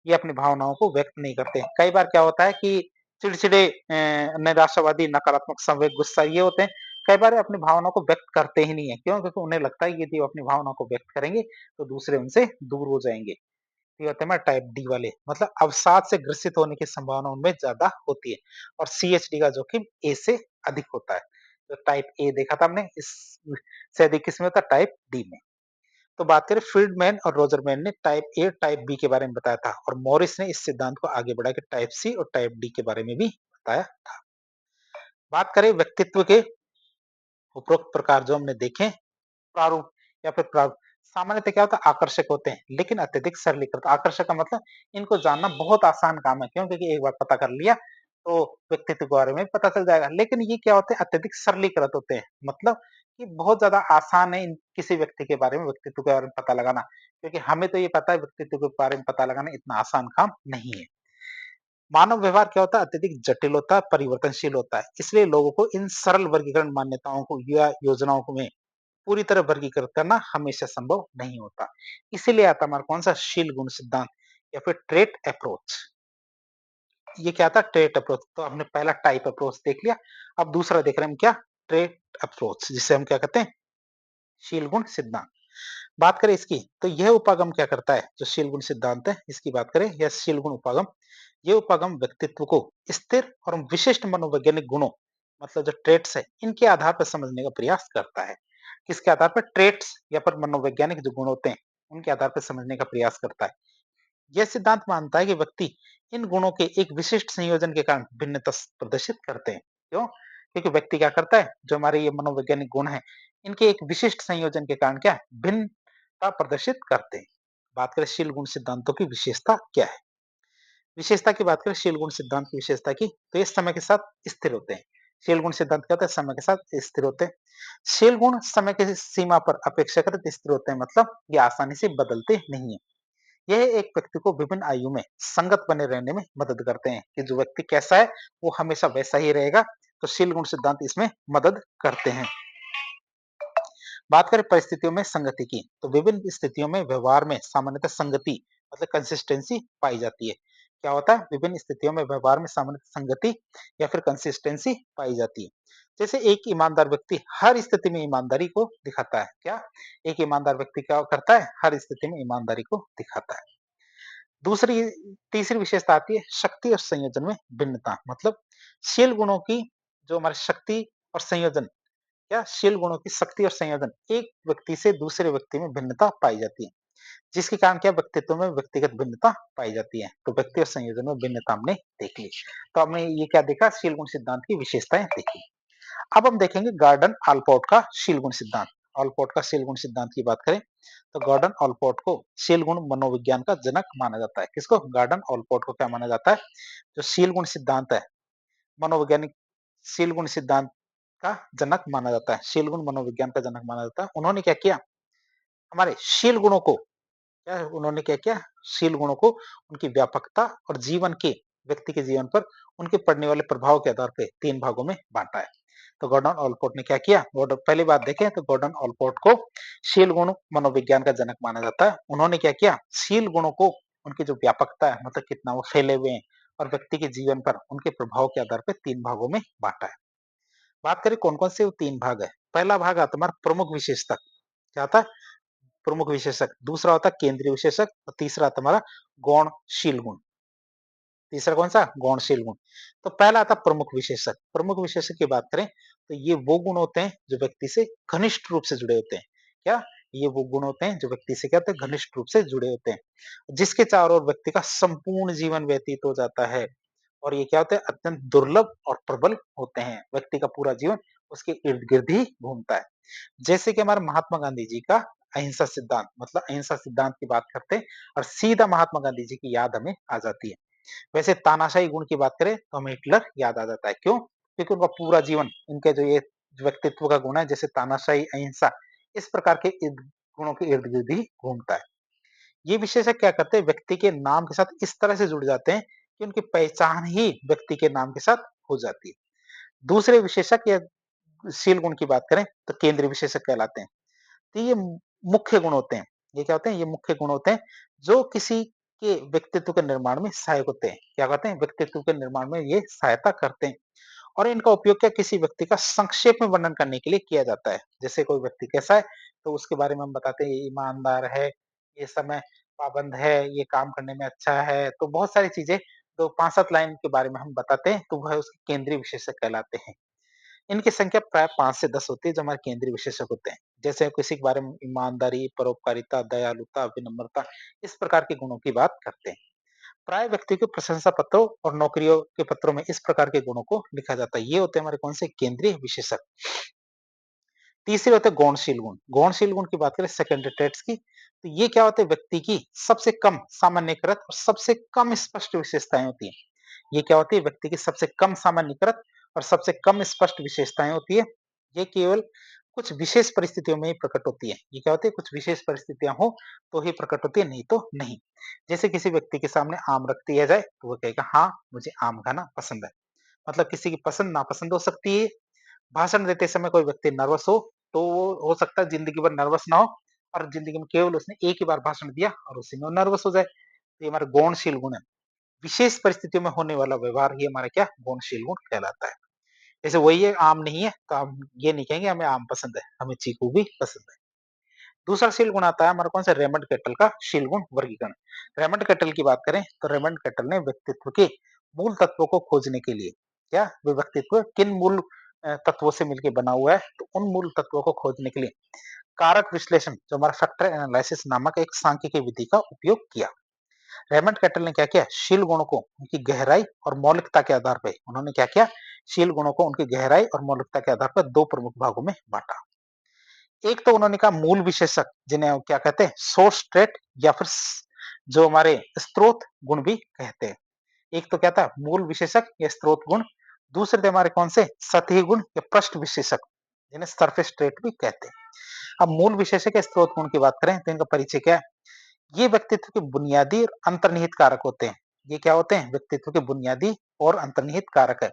ये अपनी भावनाओं को व्यक्त नहीं करते। कई बार क्या होता है कि चिड़चिड़े, निराशावादी, नकारात्मक संवेग, गुस्सा ये होते हैं, कई बार अपनी भावनाओं को व्यक्त करते ही नहीं है। क्यों? क्योंकि उन्हें लगता है यदि वो अपनी भावनाओं को व्यक्त करेंगे तो दूसरे उनसे दूर हो जाएंगे। ये होते हैं हमारे टाइप डी वाले, मतलब अवसाद से ग्रसित होने की संभावना उनमें ज्यादा होती है और सीएचडी का जोखिम ए से अधिक होता है। तो टाइप ए देखा था हमने, इस से अधिक किसमें होता है, टाइप डी में। तो बात करें फ्रीडमैन और रोजरमैन ने टाइप ए टाइप बी के बारे में बताया था और मॉरिस ने इस सिद्धांत को आगे बढ़ा के टाइप सी और टाइप डी के बारे में भी बताया था। बात करें व्यक्तित्व के उपरोक्त प्रकार जो हमने देखे, प्रारूप या फिर प्रारूप, सामान्यतः क्या होता है, आकर्षक होते हैं लेकिन अत्यधिक सरलीकृत। आकर्षक का मतलब इनको जानना बहुत आसान काम है, क्यों? क्योंकि एक बार पता कर लिया तो व्यक्तित्व के बारे में पता चल जाएगा। लेकिन ये क्या होते हैं, अत्यधिक सरलीकृत होते हैं, मतलब कि बहुत ज्यादा आसान है इन किसी व्यक्ति के बारे में, व्यक्तित्व के बारे में पता लगाना, क्योंकि हमें तो ये पता है व्यक्तित्व के बारे में पता लगाना इतना आसान काम नहीं है। मानव व्यवहार क्या होता है, अत्यधिक जटिल होता है, परिवर्तनशील होता है, इसलिए लोगों को इन सरल वर्गीकरण मान्यताओं को या योजनाओं को में पूरी तरह वर्गीकृत करना हमेशा संभव नहीं होता। इसीलिए आता हमारा कौन सा, शील गुण सिद्धांत या फिर ट्रेट अप्रोच। ये क्या था, ट्रेट अप्रोच। तो हमने पहला टाइप अप्रोच देख लिया, अब दूसरा देख रहे हैं हम क्या, ट्रेट अप्रोच, जिसे हम क्या कहते हैं, शील गुण सिद्धांत। बात करें इसकी, तो यह उपागम क्या करता है, जो शील गुण सिद्धांत है इसकी बात करें, यह शील गुण उपागम, ये उपागम व्यक्तित्व को स्थिर और विशिष्ट मनोवैज्ञानिक गुणों, मतलब जो ट्रेट्स है, इनके आधार पर समझने का प्रयास करता है। किसके आधार पर, ट्रेट्स या फिर मनोवैज्ञानिक जो गुण होते हैं उनके आधार पर समझने का प्रयास करता है। यह सिद्धांत मानता है कि व्यक्ति इन गुणों के एक विशिष्ट संयोजन के कारण भिन्नता प्रदर्शित करते हैं। क्यों? क्योंकि व्यक्ति क्या करता है, जो हमारे ये मनोवैज्ञानिक गुण हैं, इनके एक विशिष्ट संयोजन के कारण क्या भिन्नता प्रदर्शित करते हैं। बात करें शील गुण सिद्धांतों की विशेषता क्या है? विशेषता की बात करें शील गुण सिद्धांत की विशेषता की, तो ये समय के साथ स्थिर होते हैं। शील गुण सिद्धांत क्या होता है? समय के साथ स्थिर होते हैं। शील गुण समय की सीमा पर अपेक्षाकृत स्थिर होते हैं, मतलब ये आसानी से बदलते नहीं है। यह एक व्यक्ति को विभिन्न आयु में संगत बने रहने में मदद करते हैं, कि जो व्यक्ति कैसा है वो हमेशा वैसा ही रहेगा। तो शील गुण सिद्धांत इसमें मदद करते हैं। बात करें परिस्थितियों में संगति की, तो विभिन्न स्थितियों में व्यवहार में सामान्यतः संगति मतलब कंसिस्टेंसी पाई जाती है। क्या होता है? विभिन्न स्थितियों में व्यवहार में सामान्यतः संगति या फिर कंसिस्टेंसी पाई जाती है। जैसे एक ईमानदार व्यक्ति हर स्थिति में ईमानदारी को दिखाता है। क्या? एक ईमानदार व्यक्ति क्या करता है? हर स्थिति में ईमानदारी को दिखाता है। दूसरी तीसरी विशेषता आती है शक्ति और संयोजन में भिन्नता, मतलब शील गुणों की जो हमारी शक्ति और संयोजन, क्या शील गुणों की शक्ति और संयोजन एक व्यक्ति से दूसरे व्यक्ति में भिन्नता पाई जाती है, जिसके कारण क्या व्यक्तित्व में व्यक्तिगत भिन्नता पाई जाती है। तो व्यक्ति और संयोजन में भिन्नता हमने देख ली। तो हमने ये क्या देखा? शील गुण सिद्धांत की विशेषताएं देखी। अब हम देखेंगे गार्डन ऑलपोर्ट का शील गुण सिद्धांत। ऑलपोर्ट का शील गुण सिद्धांत की बात करें तो गॉर्डन ऑलपोर्ट को शील गुण मनोविज्ञान का जनक माना जाता है। किसको? गार्डन ऑलपोर्ट को क्या माना जाता है? जो शील गुण सिद्धांत है, मनोवैज्ञानिक शील गुण सिद्धांत का जनक माना जाता है। शील गुण मनोविज्ञान का जनक माना जाता है। उन्होंने क्या किया? हमारे शील गुणों को उन्होंने क्या किया? शील गुणों को उनकी व्यापकता और जीवन के व्यक्ति के जीवन पर उनके पड़ने वाले प्रभाव के आधार पे 3 भागों में बाँटा है। तो गॉर्डन ऑलपोर्ट ने क्या किया? गॉर्डन पहली बात देखें तो गॉर्डन ऑलपोर्ट को शील गुण मनोविज्ञान का जनक माना जाता है। उन्होंने क्या किया? शील गुणों को उनकी जो व्यापकता है, मतलब कितना वो फैले हुए हैं और व्यक्ति के जीवन पर उनके प्रभाव के आधार पे 3 भागों में बाँटा है। बात करें कौन-कौन से वो 3 भाग है। पहला भाग आता है हमारा प्रमुख विशेषता। क्या आता है? प्रमुख विशेषक। दूसरा होता है केंद्रीय विशेषक और तीसरा आता है हमारा गौणशील गुण। तीसरा कौन-सा? गौणशील गुण। तो पहला आता है प्रमुख विशेषक। प्रमुख विशेषक की बात करें तो ये वो गुण होते हैं जो व्यक्ति से घनिष्ठ रूप से जुड़े होते हैं। क्या? ये वो गुण होते हैं जो व्यक्ति से क्या होते हैं? घनिष्ठ रूप से जुड़े होते हैं। जिसके चारों ओर व्यक्ति का संपूर्ण जीवन व्यतीत हो जाता है। और ये क्या होते हैं? अत्यंत दुर्लभ और प्रबल होते हैं। व्यक्ति का पूरा जीवन उसके इर्द-गिर्द ही घूमता है। जैसे कि हमारे महात्मा गांधी जी का अहिंसा सिद्धांत, मतलब अहिंसा सिद्धांत की बात करते हैं और सीधा महात्मा गांधी जी की याद हमें आ जाती है। वैसे तानाशाही गुण की बात करें तो हमें हिटलर याद आ जाता है। क्यों? क्योंकि उनका पूरा जीवन इनके जो ये व्यक्तित्व का गुण है, जैसे तानाशाही, अहिंसा, इस प्रकार के गुणों के इर्द गिर्द ही घूमता है। ये विशेषक क्या करते हैं? व्यक्ति के नाम के साथ इस तरह से जुड़ जाते हैं कि उनकी पहचान ही व्यक्ति के नाम के साथ हो जाती है। दूसरे विशेषक या शील गुण की बात करें तो केंद्रीय विशेषक कहलाते हैं। तो ये मुख्य गुण होते हैं। ये क्या होते हैं? ये मुख्य गुण होते हैं जो किसी के व्यक्तित्व के निर्माण में सहायक होते हैं। क्या कहते हैं? व्यक्तित्व के निर्माण में ये सहायता करते हैं और इनका उपयोग क्या किसी व्यक्ति का संक्षेप में वर्णन करने के लिए किया जाता है। जैसे कोई व्यक्ति कैसा है तो उसके बारे में हम बताते हैं ये ईमानदार है, ये समय पाबंद है, ये काम करने में अच्छा है। तो बहुत सारी चीजें तो 5-7 लाइन के बारे में हम बताते हैं तो वह उसके केंद्रीय विशेषक कहलाते हैं। इनकी संख्या प्राय 5 से 10 होती है जो हमारे केंद्रीय विशेषक होते हैं। जैसे किसी के बारे में ईमानदारी, परोपकारिता, दयालुता, विनम्रता, इस प्रकार के गुणों की बात करते हैं। प्राय व्यक्ति के प्रशंसा पत्रों और नौकरियों के पत्रों में इस प्रकार के गुणों को लिखा जाता है। ये होते हैं हमारे कौन से? केंद्रीय विशेषक। तीसरे होते हैं गौणशील गुण। गौणशील गुण की बात करें सेकेंडरी ट्रेट्स की, तो ये क्या होते हैं? व्यक्ति की सबसे कम सामान्यीकृत और सबसे कम स्पष्ट विशेषताएं होती हैं। ये क्या होती है? व्यक्ति की सबसे कम सामान्यीकृत और सबसे कम स्पष्ट विशेषताएं होती है। ये केवल कुछ विशेष परिस्थितियों में ही प्रकट होती है। ये क्या होती है? कुछ विशेष परिस्थितियां हो तो ही प्रकट होती है, नहीं तो नहीं। जैसे किसी व्यक्ति के सामने आम रख दिया जाए तो वो कहेगा हाँ मुझे आम खाना पसंद है। मतलब किसी की पसंद नापसंद हो सकती है। भाषण देते समय कोई व्यक्ति नर्वस हो तो वो हो सकता है जिंदगी भर नर्वस ना हो और जिंदगी में केवल उसने एक ही बार भाषण दिया और उसी में वो नर्वस हो जाए। तो ये हमारा गौणशील गुण है। विशेष परिस्थितियों में होने वाला व्यवहार ही हमारा क्या? गौणशील गुण कहलाता है। जैसे वही है आम नहीं है तो हम ये नहीं कहेंगे हमें आम पसंद है, हमें चीकू भी पसंद है। दूसरा शील गुण आता है हमारा कौन सा? रेमंड केटल का शील गुण वर्गीकरण। रेमंड केटल की बात करें तो रेमंड केटल ने व्यक्तित्व के मूल तत्वों को खोजने के लिए, क्या वे व्यक्तित्व किन मूल तत्वों से मिलकर बना हुआ है, तो उन मूल तत्वों को खोजने के लिए कारक विश्लेषण जो हमारा फैक्टर एनालिसिस नामक एक सांख्यिकीय विधि का उपयोग किया। रेमंड कैटल ने क्या किया, शील गुणों को उनकी गहराई और मौलिकता के आधार पर उन्होंने क्या किया, शील गुणों को उनकी गहराई और मौलिकता के आधार पर दो प्रमुख भागों में बांटा। एक तो उन्होंने कहा मूल विशेषक, जिन्हें क्या कहते हैं, सोर्स ट्रेट, या फिर जो हमारे स्रोत गुण भी कहते हैं। एक तो क्या था, मूल विशेषक या स्रोत गुण। दूसरे थे हमारे कौन से, सतही गुण या पृष्ठ विशेषक, जिन्हें सरफेस ट्रेट भी कहते हैं। अब मूल विशेषक या स्रोत गुण की बात करें तो इनका परिचय क्या है। ये व्यक्तित्व के बुनियादी और अंतर्निहित कारक होते हैं। ये क्या होते हैं, व्यक्तित्व के बुनियादी और अंतर्निहित कारक है।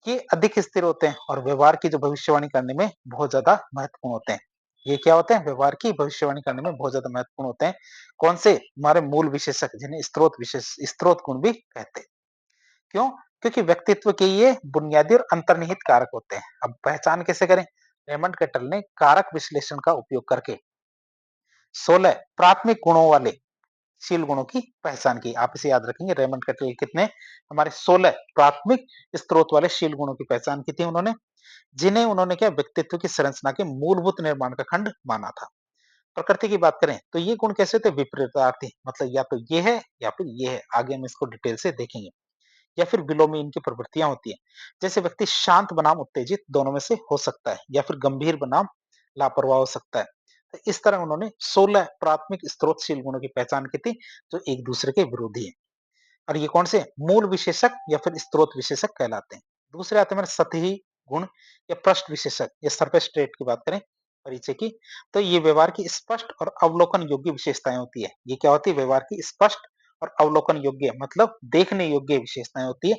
ये अधिक स्थिर होते हैं और व्यवहार की जो भविष्यवाणी करने में बहुत ज्यादा महत्वपूर्ण होते हैं। ये क्या होते हैं, व्यवहार की भविष्यवाणी करने में बहुत ज्यादा महत्वपूर्ण होते हैं। कौन से, हमारे मूल विशेषक, जिन्हें स्रोत गुण भी कहते हैं। क्यों, क्योंकि व्यक्तित्व के ये बुनियादी और अंतर्निहित कारक होते हैं। अब पहचान कैसे करें, रेमंड कैटल ने कारक विश्लेषण का उपयोग करके 16 प्राथमिक गुणों वाले शील गुणों की पहचान की। आप इसे याद रखेंगे, रेमंड कैटल कितने, हमारे 16 प्राथमिक स्रोत वाले शील गुणों की पहचान की थी उन्होंने, जिन्हें उन्होंने क्या, व्यक्तित्व की संरचना के मूलभूत निर्माण का खंड माना था। प्रकृति की बात करें तो ये गुण कैसे थे, विपरीतार्थी, मतलब या तो ये है या फिर ये है। आगे हम इसको डिटेल से देखेंगे। या फिर विलोमी इनकी प्रवृत्तियां होती है। जैसे व्यक्ति शांत बनाम उत्तेजित दोनों में से हो सकता है, या फिर गंभीर बनाम लापरवाह हो सकता है। तो इस तरह उन्होंने 16 प्राथमिक स्रोतशील गुणों की पहचान की थी, जो एक दूसरे के विरोधी है। और ये कौन से, मूल विशेषक या फिर स्रोत विशेषक कहलाते हैं। दूसरे आते हैं हमारे सतही गुण या पृष्ठ विशेषक या सरफेस ट्रेट की बात करें परिचय की, तो ये व्यवहार की स्पष्ट और अवलोकन योग्य विशेषताएं होती है। ये क्या होती है, व्यवहार की स्पष्ट और अवलोकन योग्य, मतलब देखने योग्य विशेषताएं होती है,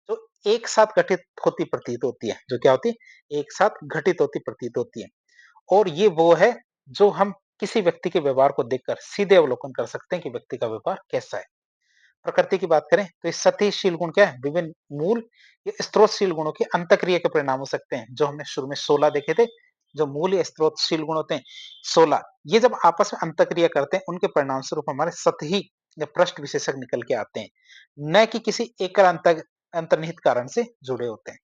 जो एक साथ घटित होती प्रतीत होती है। जो क्या होती है, एक साथ घटित होती प्रतीत होती है। और ये वो है जो हम किसी व्यक्ति के व्यवहार को देखकर सीधे अवलोकन कर सकते हैं कि व्यक्ति का व्यवहार कैसा है। प्रकृति की बात करें तो इस सतहीशील गुण क्या है, विभिन्न मूल या स्रोतशील गुणों की अंतक्रिया के परिणाम हो सकते हैं। जो हमने शुरू में 16 देखे थे, जो मूल या स्रोतशील गुण होते हैं 16, ये जब आपस में अंतक्रिया करते हैं, उनके परिणाम स्वरूप हमारे सतही या पृष्ठ विशेषक निकल के आते हैं, न कि किसी एक अंतर्निहित कारण से जुड़े होते हैं।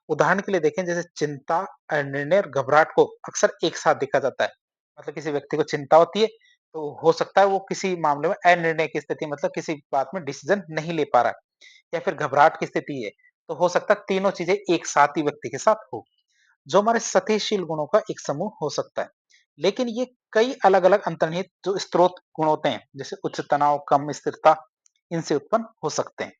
उदाहरण के लिए देखें, जैसे चिंता, अनिर्णय और घबराहट को अक्सर एक साथ देखा जाता है। मतलब किसी व्यक्ति को चिंता होती है, तो हो सकता है वो किसी मामले में अनिर्णय की स्थिति, मतलब किसी बात में डिसीजन नहीं ले पा रहा है, या फिर घबराहट की स्थिति है, तो हो सकता है तीनों चीजें एक साथ ही व्यक्ति के साथ हो, जो हमारे सतहीशील गुणों का एक समूह हो सकता है। लेकिन ये कई अलग अलग अंतर्निहित जो स्रोत गुण होते हैं, जैसे उच्च तनाव, कम स्थिरता, इनसे उत्पन्न हो सकते हैं।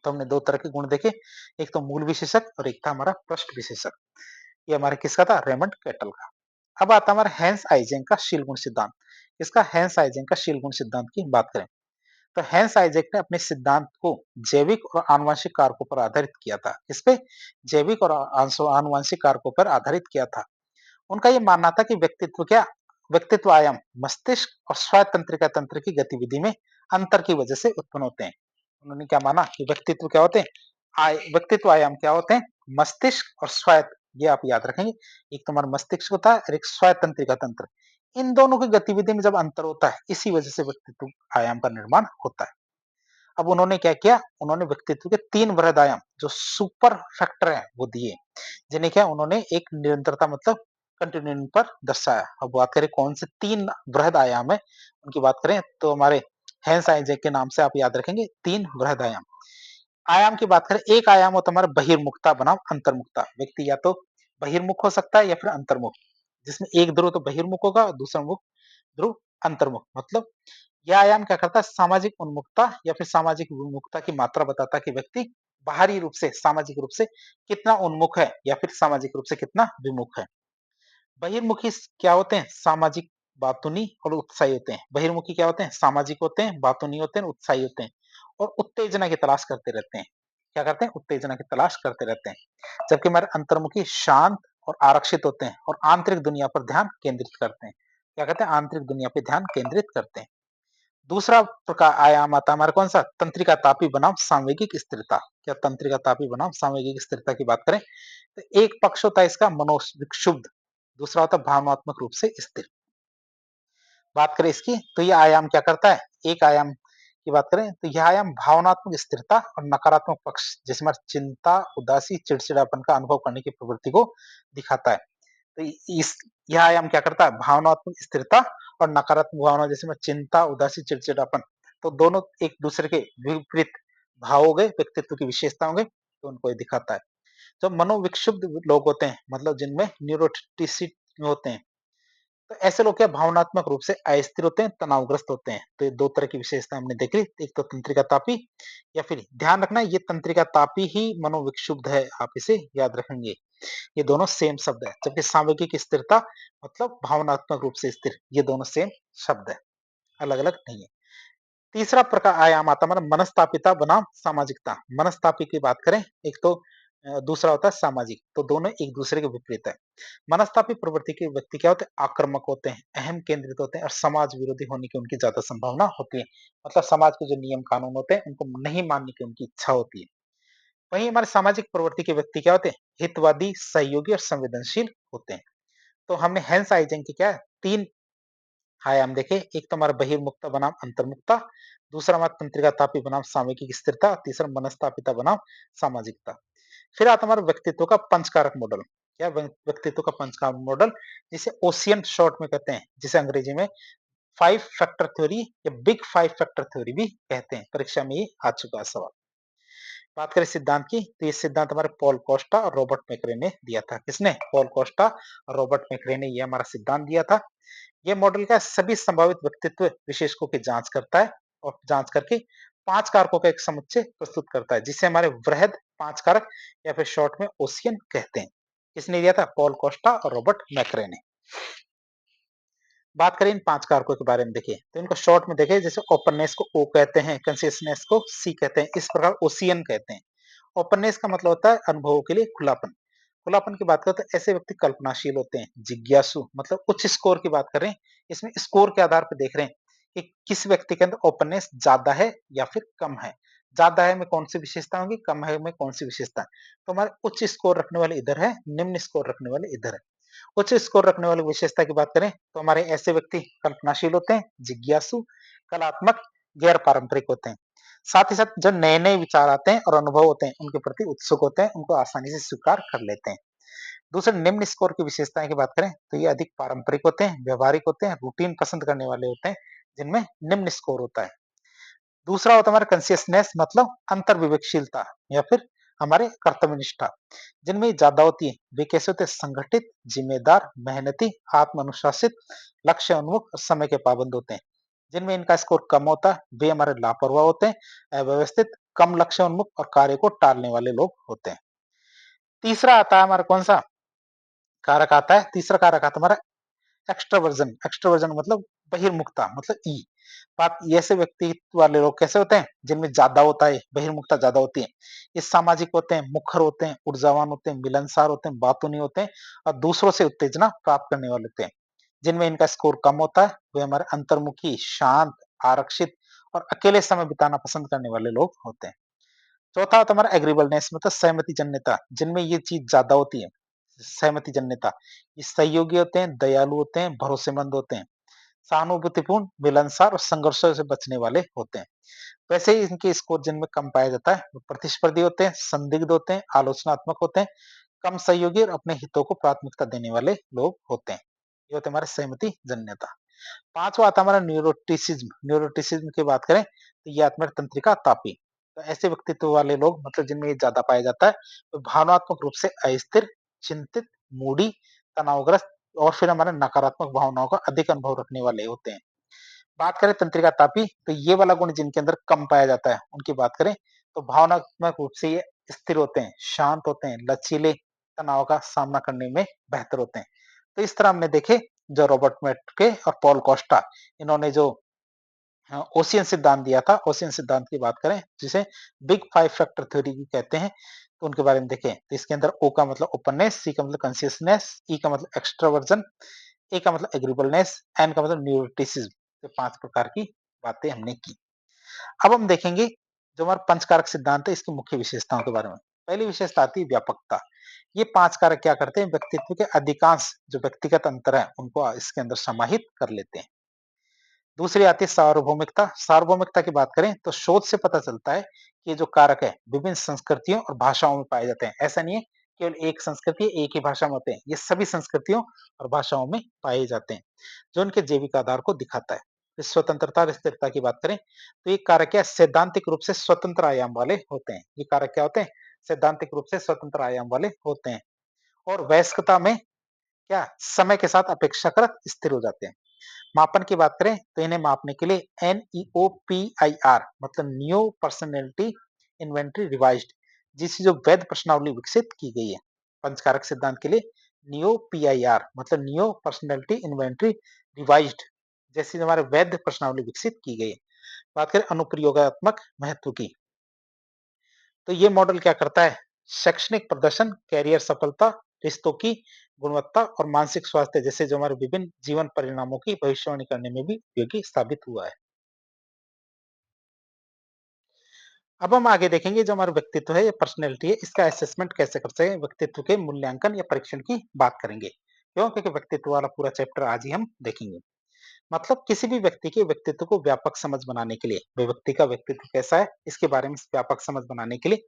तो हमने दो तरह के गुण देखे, एक तो मूल विशेषक और एक था हमारा पृष्ठ विशेषक। ये हमारे किसका था, रेमंड कैटल का। अब आता हमारा हैंस आइजेंक का शील गुण सिद्धांत। इसका हैंस आइजेंक का शील गुण सिद्धांत की बात करें तो हैंस आइजेक ने अपने सिद्धांत को जैविक और आनुवंशिक कारकों पर आधारित किया था। इस पे जैविक और आनुवंशिक कारकों पर आधारित किया था। उनका यह मानना था कि व्यक्तित्व आयाम मस्तिष्क और स्वायत्त तंत्रिका तंत्र की गतिविधि में अंतर की वजह से उत्पन्न होते हैं। उन्होंने क्या माना कि व्यक्तित्व क्या होते हैं, व्यक्तित्व आयाम क्या होते हैं, मस्तिष्क और स्वायत्त। ये आप याद रखेंगे, एक तो हमारा मस्तिष्क होता है और एक स्वायत्त तंत्रिका तंत्र। इन दोनों की गतिविधि में जब अंतर होता है, इसी वजह से व्यक्तित्व आयाम का निर्माण होता है। अब उन्होंने क्या किया, उन्होंने व्यक्तित्व के 3 वृहद आयाम जो सुपर फैक्टर हैं वो दिए, जिन्हें क्या उन्होंने एक निरंतरता मतलब कंटिन्यूटी पर दर्शाया। अब बात करें कौन से 3 वृहद आयाम है उनकी बात करें तो हमारे हैंस आइजेक के नाम से आप याद रखेंगे 3 वृहद आयाम। आयाम की बात करें, एक आयाम होता है हमारा बहिर्मुखता बनाम अंतर्मुखता। व्यक्ति या तो बहिर्मुख हो सकता है या फिर अंतर्मुख, जिसमें एक ध्रुव तो बहिर्मुख होगा और दूसरा मुख ध्रुव अंतर्मुख। मतलब यह आयाम क्या करता है, सामाजिक उन्मुखता या फिर सामाजिक विमुखता की मात्रा बताता है कि व्यक्ति बाहरी रूप से, सामाजिक रूप से कितना उन्मुख है या फिर सामाजिक रूप से कितना विमुख है। बहिर्मुखी क्या होते हैं, सामाजिक, बातूनी और उत्साही होते हैं। बहिर्मुखी क्या होते हैं, सामाजिक होते हैं, बातूनी होते हैं, उत्साही होते हैं और उत्तेजना की तलाश करते रहते हैं। क्या करते हैं, उत्तेजना की तलाश करते रहते हैं। जबकि हमारे अंतर्मुखी शांत और आरक्षित होते हैं और आंतरिक दुनिया पर ध्यान केंद्रित करते हैं। क्या कहते हैं, आंतरिक दुनिया पर ध्यान केंद्रित करते हैं। दूसरा प्रकार आयाम आता है हमारा कौन सा, तंत्रिका तापी बनाम सामवेगिक स्थिरता। क्या तंत्रिका तापी बनाम सामवेगिक स्थिरता की बात करें तो एक पक्ष होता है इसका मनोविक्षुब्ध, दूसरा होता है भावनात्मक रूप से स्थिर। बात करें इसकी तो यह आयाम क्या करता है, एक आयाम की बात करें तो यह आयाम भावनात्मक स्थिरता और नकारात्मक पक्ष जिसमें चिंता, उदासी, चिड़चिड़ापन का अनुभव करने की प्रवृत्ति को दिखाता है। तो इस यह आयाम क्या करता है, भावनात्मक स्थिरता और नकारात्मक भावना जैसे में चिंता, उदासी, चिड़चिड़ापन, तो दोनों एक दूसरे के विपरीत भाव हो गए, व्यक्तित्व की विशेषता होंगे, तो उनको ये दिखाता है। जो मनोविक्षुब्ध लोग होते हैं, मतलब जिनमें न्यूरोटिसिटी होते हैं, तो ऐसे लोग क्या भावनात्मक रूप से अस्थिर होते हैं, तनावग्रस्त होते हैं। तो ये 2 तरह की विशेषता हमने देखी, एक तो तंत्रिका तापी या फिर ध्यान रखना ये तंत्रिका तापी ही मनोविक्षुब्ध है, आप इसे याद रखेंगे। ये दोनों सेम शब्द है, जबकि सामयिक स्थिरता मतलब भावनात्मक रूप से स्थिर, ये दोनों सेम शब्द है, अलग-अलग नहीं है। तीसरा प्रकार आयाम आता है हमारा मनस्तापिता बनाम सामाजिकता। मनस्तापी की बात करें, एक तो दूसरा होता है सामाजिक, तो दोनों एक दूसरे के विपरीत है। मनस्तापी प्रवृत्ति के व्यक्ति क्या होते हैं, आक्रामक होते हैं, अहम केंद्रित होते हैं और समाज विरोधी होने की उनकी ज्यादा संभावना होती है। मतलब समाज के जो नियम कानून होते हैं उनको नहीं मानने की उनकी इच्छा होती है। वहीं हमारे सामाजिक प्रवृत्ति के व्यक्ति क्या होते हैं, हितवादी, सहयोगी और संवेदनशील होते हैं। तो हमने हेंस आइजेंग के क्या 3 आयाम देखे, एक तो हमारा बहिर्मुखता बनाम अंतर्मुखता, दूसरा हमारा तंत्रिका तापी बनाम सामयिक स्थिरता, तीसरा मनस्तापिता बनाम सामाजिकता। फिर आता हमारा व्यक्तित्व का पंचकारक मॉडल। क्या व्यक्तित्व का पंचकारक मॉडल, जिसे ओशियन शॉर्ट में कहते हैं, जिसे अंग्रेजी में 5 फैक्टर थ्योरी या बिग 5 फैक्टर थ्योरी भी कहते हैं। परीक्षा में ये आ चुका है सवाल। बात करें सिद्धांत की, तो ये सिद्धांत हमारे पॉल कोस्टा और रॉबर्ट मैक्रे ने दिया था। किसने? पॉल कोस्टा और रॉबर्ट मैक्रे ने ये हमारा सिद्धांत दिया था। ये मॉडल का सभी संभावित व्यक्तित्व विशेषकों की जांच करता है और जांच करके 5 कारकों का एक समुच्चय प्रस्तुत करता है, जिसे हमारे वृहद 5 कारक या फिर शॉर्ट में ओशियन कहते हैं। किसने दिया था? पॉल कोस्टा और रॉबर्ट मैक्रे ने। बात करें इन 5 कारकों के बारे में, देखिए तो इनको शॉर्ट में देखें, जैसे ओपननेस को ओ कहते हैं, कंसियसनेस को सी कहते हैं, इस प्रकार ओशियन कहते हैं। ओपननेस का मतलब होता है अनुभवों के लिए खुलापन। खुलापन की बात करें तो ऐसे व्यक्ति कल्पनाशील होते हैं, जिज्ञासु मतलब उच्च स्कोर की बात कर रहे हैं, इसमें स्कोर के आधार पर देख रहे हैं कि किस व्यक्ति के अंदर ओपननेस ज्यादा है या फिर कम है। ज्यादा है में कौन सी विशेषता होगी, कम है में कौन सी विशेषता है। तो हमारे उच्च स्कोर रखने वाले इधर है, निम्न स्कोर रखने वाले इधर है। उच्च स्कोर रखने वाली विशेषता की बात करें तो हमारे ऐसे व्यक्ति कल्पनाशील होते हैं, जिज्ञासु, कलात्मक, गैर पारंपरिक होते हैं। साथ ही साथ जो नए नए विचार आते हैं और अनुभव होते हैं उनके प्रति उत्सुक होते हैं, उनको आसानी से स्वीकार कर लेते हैं। दूसरे निम्न स्कोर की विशेषताएं की बात करें तो ये अधिक पारंपरिक होते हैं, व्यवहारिक होते हैं, रूटीन पसंद करने वाले होते हैं, जिनमें निम्न स्कोर होता है। दूसरा होता है हमारा कंसियसनेस मतलब अंतर्विवेकशीलता या फिर हमारे कर्तव्यनिष्ठा, जिनमें ज्यादा होती है। वे कैसे होते हैं? संगठित, जिम्मेदार, मेहनती, आत्म अनुशासित, लक्ष्य उन्मुख और समय के पाबंद होते हैं। जिनमें इनका स्कोर कम होता है, वे हमारे लापरवाह होते हैं, अव्यवस्थित, कम लक्ष्य उन्मुख और कार्य को टालने वाले लोग होते हैं। तीसरा आता है हमारा कौन सा कारक आता है? तीसरा कारक आता है हमारा एक्सट्रोवर्जन। एक्सट्रोवर्जन मतलब बहिर्मुखता मतलब ई। बात ये ऐसे व्यक्तित्व वाले लोग कैसे होते हैं? जिनमें ज्यादा होता है, बहिर्मुखता ज्यादा होती है। ये सामाजिक होते हैं, मुखर होते हैं, ऊर्जावान होते हैं, मिलनसार होते हैं, बातूनी होते हैं और दूसरों से उत्तेजना प्राप्त करने वाले होते हैं। जिनमें इनका स्कोर कम होता है, वे हमारे अंतर्मुखी, शांत, आरक्षित और अकेले समय बिताना पसंद करने वाले लोग होते हैं। चौथा होता है हमारा एग्रीबलनेस मतलब सहमति जन्यता, जिनमें ये चीज ज्यादा होती है। सहमति जन्यता, ये सहयोगी होते हैं, दयालु होते हैं, भरोसेमंद होते हैं, सहानुभूतिपूर्ण, मिलनसार और संघर्षों से बचने वाले होते हैं। वैसे ही इनके स्कोर जिनमें कम पाया जाता है, वो प्रतिस्पर्धी होते हैं, संदिग्ध होते हैं, आलोचनात्मक होते हैं, कम सहयोगी और अपने हितों को प्राथमिकता देने वाले लोग होते हैं। ये होते हैं हमारे सहमति जन्यता। पांचवा आता है हमारा न्यूरोटिसिज्म। न्यूरोटिसिज्म की बात करें तो ये आत्म तंत्रिका तापी। तो ऐसे व्यक्तित्व वाले लोग मतलब जिनमें ये ज्यादा पाया जाता है, तो भावनात्मक रूप से अस्थिर, चिंतित, मूडी, तनावग्रस्त और फिर हमारे नकारात्मक भावनाओं का अधिक अनुभव रखने वाले होते हैं। बात करें तंत्रिका तापी, तो ये वाला गुण जिनके अंदर कम पाया जाता है, उनकी बात करें तो भावनात्मक रूप से ये स्थिर होते हैं, शांत होते हैं, लचीले, तनाव का सामना करने में बेहतर होते हैं। तो इस तरह हमने देखे जो रॉबर्ट मेटके और पॉल कोस्टा, इन्होंने जो ओशियन सिद्धांत दिया था, ओशियन सिद्धांत की बात करें जिसे बिग 5 फैक्टर थ्योरी भी कहते हैं, तो उनके बारे में देखें तो इसके अंदर ओ का मतलब ओपननेस, सी का मतलब कॉन्शियसनेस, ई का मतलब एक्सट्रोवर्जन, ए का मतलब एग्रीबलनेस, एन का मतलब न्यूरोटिसिज्म। तो 5 प्रकार की बातें हमने की। अब हम देखेंगे जो हमारा पंचकारक सिद्धांत है इसकी मुख्य विशेषताओं के बारे में। पहली विशेषता आती है व्यापकता। ये 5 कारक क्या करते हैं? व्यक्तित्व के अधिकांश जो व्यक्तिगत अंतर है उनको इसके अंदर समाहित कर लेते हैं। दूसरी आती है सार्वभौमिकता। सार्वभौमिकता की बात करें तो शोध से पता चलता है कि ये जो कारक है विभिन्न संस्कृतियों और भाषाओं में पाए जाते हैं। ऐसा नहीं है केवल एक संस्कृति, एक ही भाषा में होते हैं। ये सभी संस्कृतियों और भाषाओं में पाए जाते हैं, जो उनके जैविक आधार को दिखाता है। फिर स्वतंत्रता और स्थिरता की बात करें, तो ये कारक क्या सैद्धांतिक रूप से स्वतंत्र आयाम वाले होते हैं। ये कारक क्या होते हैं? सैद्धांतिक रूप से स्वतंत्र आयाम वाले होते हैं। और वयस्कता में क्या समय के साथ अपेक्षाकृत स्थिर हो जाते हैं। मापन की बात करें तो इन्हें मापने के लिए NEOPIR मतलब न्यू पर्सनैलिटी इन्वेंटरी रिवाइज्ड जिसकी जो वैध प्रश्नावली विकसित की गई है। पंचकारक सिद्धांत के लिए नियो PIR मतलब न्यू पर्सनैलिटी इन्वेंटरी रिवाइज्ड जैसी हमारे वैध प्रश्नावली विकसित की गई है। बात करें अनुप्रयोगात्मक महत्व की, तो ये मॉडल क्या करता है? शैक्षणिक प्रदर्शन, कैरियर सफलता, रिश्तों की गुणवत्ता और मानसिक स्वास्थ्य जैसे जो हमारे विभिन्न जीवन परिणामों की भविष्यवाणी करने में भी उपयोगी साबित हुआ है। अब हम आगे देखेंगे जो हमारा व्यक्तित्व है या पर्सनैलिटी है, इसका असेसमेंट कैसे करते हैं, व्यक्तित्व के मूल्यांकन या परीक्षण की बात करेंगे। क्यों? क्योंकि व्यक्तित्व वाला पूरा चैप्टर आज ही हम देखेंगे। मतलब किसी भी व्यक्ति के व्यक्तित्व को व्यापक समझ बनाने के लिए, वे व्यक्ति का व्यक्तित्व कैसा है, इसके बारे में व्यापक समझ बनाने के लिए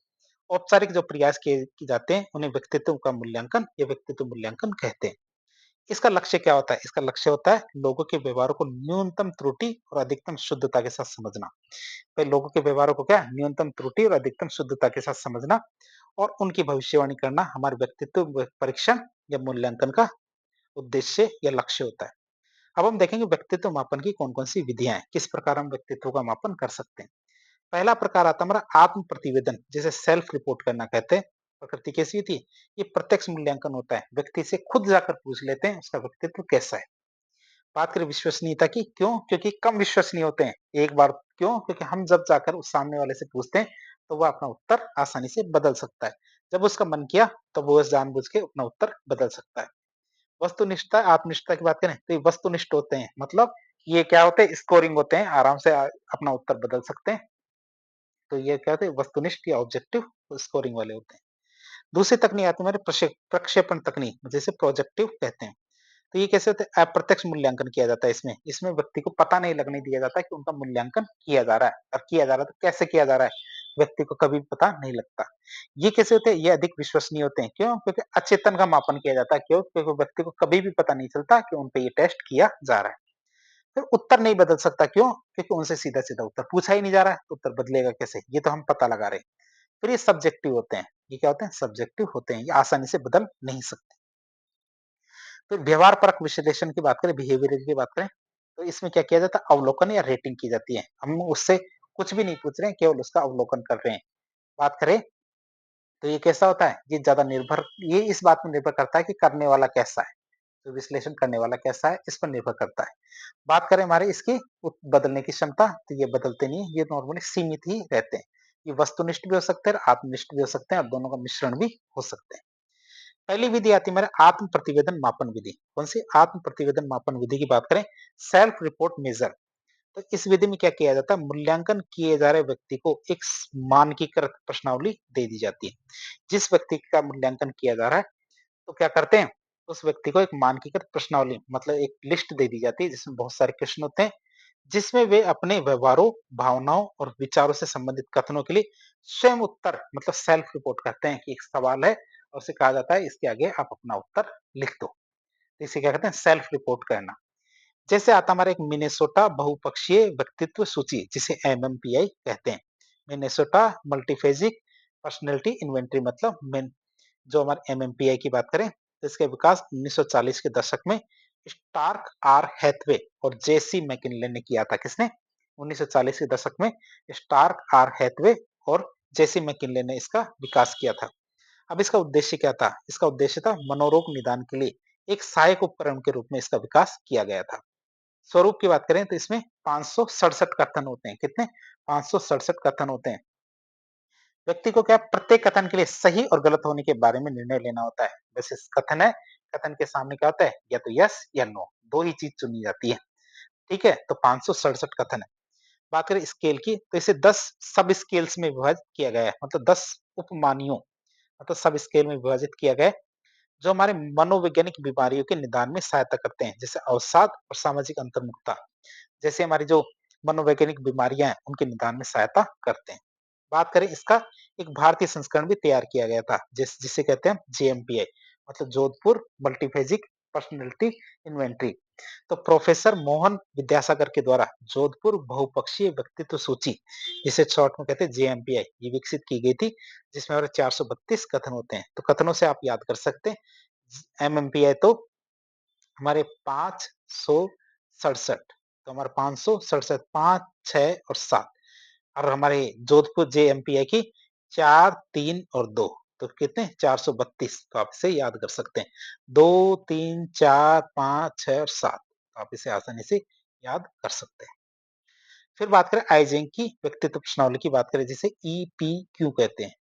औपचारिक जो प्रयास किए जाते हैं, उन्हें व्यक्तित्व का मूल्यांकन या व्यक्तित्व मूल्यांकन कहते हैं। इसका लक्ष्य क्या होता है? इसका लक्ष्य होता है लोगों के व्यवहारों को न्यूनतम त्रुटि और अधिकतम शुद्धता के साथ समझना। तो लोगों के व्यवहारों को क्या न्यूनतम त्रुटि और अधिकतम शुद्धता के साथ समझना और उनकी भविष्यवाणी करना हमारे व्यक्तित्व परीक्षण या मूल्यांकन का उद्देश्य या लक्ष्य होता है। अब हम देखेंगे व्यक्तित्व मापन की कौन कौन सी विधियां हैं, किस प्रकार हम व्यक्तित्व का मापन कर सकते हैं। पहला प्रकार आता है हमारा आत्म प्रतिवेदन, जिसे सेल्फ रिपोर्ट करना कहते हैं। प्रकृति कैसी होती है? ये प्रत्यक्ष मूल्यांकन होता है, व्यक्ति से खुद जाकर पूछ लेते हैं उसका व्यक्तित्व कैसा है। बात करें विश्वसनीयता की, क्यों? क्योंकि कम विश्वसनीय होते हैं एक बार। क्यों? क्योंकि हम जब जाकर उस सामने वाले से पूछते हैं तो वह अपना उत्तर आसानी से बदल सकता है। जब उसका मन किया तो वो जानबूझ के अपना उत्तर बदल सकता है। वस्तुनिष्ठता आत्मनिष्ठता की बात करें तो ये वस्तुनिष्ठ होते हैं, मतलब ये क्या होते हैं? स्कोरिंग होते हैं, आराम से अपना उत्तर बदल सकते हैं। तो ये क्या होते हैं? वस्तुनिष्ठ या ऑब्जेक्टिव स्कोरिंग वाले होते हैं। दूसरी तकनीक आती है हमारे प्रक्षेपण तकनीक, जिसे प्रोजेक्टिव कहते हैं। तो ये कैसे होते हैं? अप्रत्यक्ष मूल्यांकन किया जाता है इसमें। इसमें व्यक्ति को पता नहीं लगने दिया जाता कि उनका मूल्यांकन किया जा रहा है, और किया जा रहा है तो कैसे किया जा रहा है, व्यक्ति को कभी पता नहीं लगता। ये कैसे होते हैं? ये अधिक विश्वसनीय होते हैं। क्यों? क्योंकि अचेतन का मापन किया जाता है। क्यों? क्योंकि व्यक्ति को कभी भी पता नहीं चलता कि उन पे ये टेस्ट किया जा रहा है। फिर उत्तर नहीं बदल सकता। क्यों? क्योंकि उनसे सीधा-सीधा उत्तर पूछा ही नहीं जा रहा है, तो उत्तर बदलेगा कैसे? ये तो हम पता लगा रहे हैं। फिर ये सब्जेक्टिव होते हैं। ये क्या होते हैं? सब्जेक्टिव होते हैं। ये आसानी से बदल नहीं सकते। तो व्यवहार परक विश्लेषण की बात करें, बिहेवियर की बात करें, तो इसमें क्या किया जाता है? अवलोकन या रेटिंग की जाती है। हम उससे कुछ भी नहीं पूछ रहे हैं, केवल उसका अवलोकन कर रहे हैं। बात करें तो ये कैसा होता है? ये इस बात पर निर्भर करता है कि करने वाला कैसा है, तो विश्लेषण करने वाला कैसा है, इस पर निर्भर करता है। बात करें हमारे इसकी बदलने की क्षमता, तो ये बदलते नहीं है, ये नॉर्मली सीमित ही रहते हैं। ये वस्तुनिष्ठ भी हो सकते हैं और आत्मनिष्ठ भी हो सकते हैं, और दोनों का मिश्रण भी हो सकते हैं। पहली विधि आती है हमारे आत्म प्रतिवेदन मापन विधि। कौन सी? आत्म प्रतिवेदन मापन विधि की बात करें, सेल्फ रिपोर्ट मेजर। तो इस विधि में क्या किया जाता है? मूल्यांकन किए जा रहे व्यक्ति को एक मानकीकृत प्रश्नावली दे दी जाती है। जिस व्यक्ति का मूल्यांकन किया जा रहा है, तो क्या करते हैं? उस व्यक्ति को एक मानकीकृत प्रश्नावली मतलब एक लिस्ट दे दी जाती है, जिसमें बहुत सारे प्रश्न होते हैं, जिसमें वे अपने व्यवहारों, भावनाओं और विचारों से संबंधित कथनों के लिए स्वयं उत्तर मतलब सेल्फ रिपोर्ट करते हैं कि एक सवाल है और उसे कहा जाता है इसके आगे आप अपना उत्तर लिख दो। तो इसे क्या कहते हैं? सेल्फ रिपोर्ट करना। जैसे आता हमारा एक मिनेसोटा बहुपक्षीय व्यक्तित्व सूची, जिसे MMPI कहते हैं। मिनेसोटा मल्टीफेजिक पर्सनैलिटी इन्वेंटरी मतलब जो हमारे MMPI की बात करें, तो इसका विकास 1940 के दशक में स्टार्क आर हैथवे और जेसी मैकिनले ने किया था। किसने? 1940 के दशक में स्टार्क आर हैथवे और जेसी मैकिनले ने इसका विकास किया था। अब इसका उद्देश्य क्या था? इसका उद्देश्य था मनोरोग निदान के लिए एक सहायक उपकरण के रूप में इसका विकास किया गया था। स्वरूप की बात करें तो इसमें 567 कथन होते हैं। कितने? 567 कथन होते हैं। व्यक्ति को क्या प्रत्येक कथन के लिए सही और गलत होने के बारे में निर्णय लेना होता है। वैसे कथन है, कथन के सामने क्या होता है? या तो यस या नो, दो ही चीज चुनी जाती है। ठीक है, तो 567 कथन है। बात करें स्केल की, तो इसे 10 सब स्केल्स में विभाजित किया गया है, मतलब 10 उपमानियों मतलब सब स्केल में विभाजित किया गया है, जो हमारे मनोवैज्ञानिक बीमारियों के निदान में सहायता करते हैं, जैसे अवसाद और सामाजिक अंतर्मुखता जैसे हमारी जो मनोवैज्ञानिक बीमारियां हैं, उनके निदान में सहायता करते हैं। बात करें इसका एक भारतीय संस्करण भी तैयार किया गया था जिसे कहते हैं जेएमपीआई, मतलब जोधपुर मल्टीफेजिक पर्सनैलिटी इन्वेंटरी। तो प्रोफेसर मोहन विद्यासागर के द्वारा जोधपुर बहुपक्षीय व्यक्तित्व सूची, जिसे शॉर्ट में कहते हैं जेएमपीआई, ये विकसित की गई थी, जिसमें हमारे 432 कथन होते हैं। तो कथनों से आप याद कर सकते हैं। एमएमपीआई तो हमारे 567, तो हमारे 567, 5, 6 और 7, और हमारे जोधपुर जेएमपीआई की 4, 3 और 2, तो कितने 432, तो आप इसे याद कर सकते हैं। 2, 3, 4, 5, 6 और 7, तो आप इसे आसानी से याद कर सकते हैं। फिर बात करें आइजेंक की व्यक्तित्व प्रश्नावली की बात करें, जिसे ईपीक्यू कहते हैं।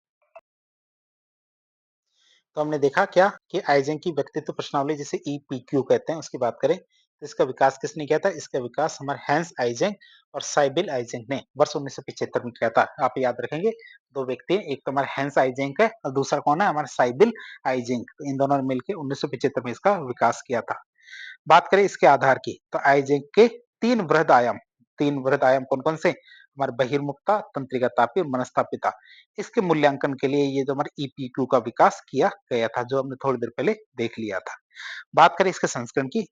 तो हमने देखा क्या कि आइजेंक की व्यक्तित्व प्रश्नावली जिसे ईपीक्यू कहते हैं, उसकी बात करें तो इसका विकास किसने किया था? इसका विकास हमारे हैंस आइजेंक और साइबिल आइजेंक ने वर्ष 1975 में किया था। आप याद रखेंगे, दो व्यक्ति हैं, एक तो हमारा हैंस आइजेंक है और दूसरा कौन है? हमारा साइबिल आइजेंक। तो इन दोनों ने मिलकर 1975 में इसका विकास किया था। बात करें इसके आधार की, तो आइजेंक के तीन वृहद आयाम कौन कौन से? हमारे बहिर्मुखता, तंत्रिका तापी और मनस्तापिता। इसके मूल्यांकन के लिए ये जो हमारे ईपीक्यू का विकास किया गया था, जो हमने थोड़ी देर पहले देख लिया था। बात करें इसके संस्करण की,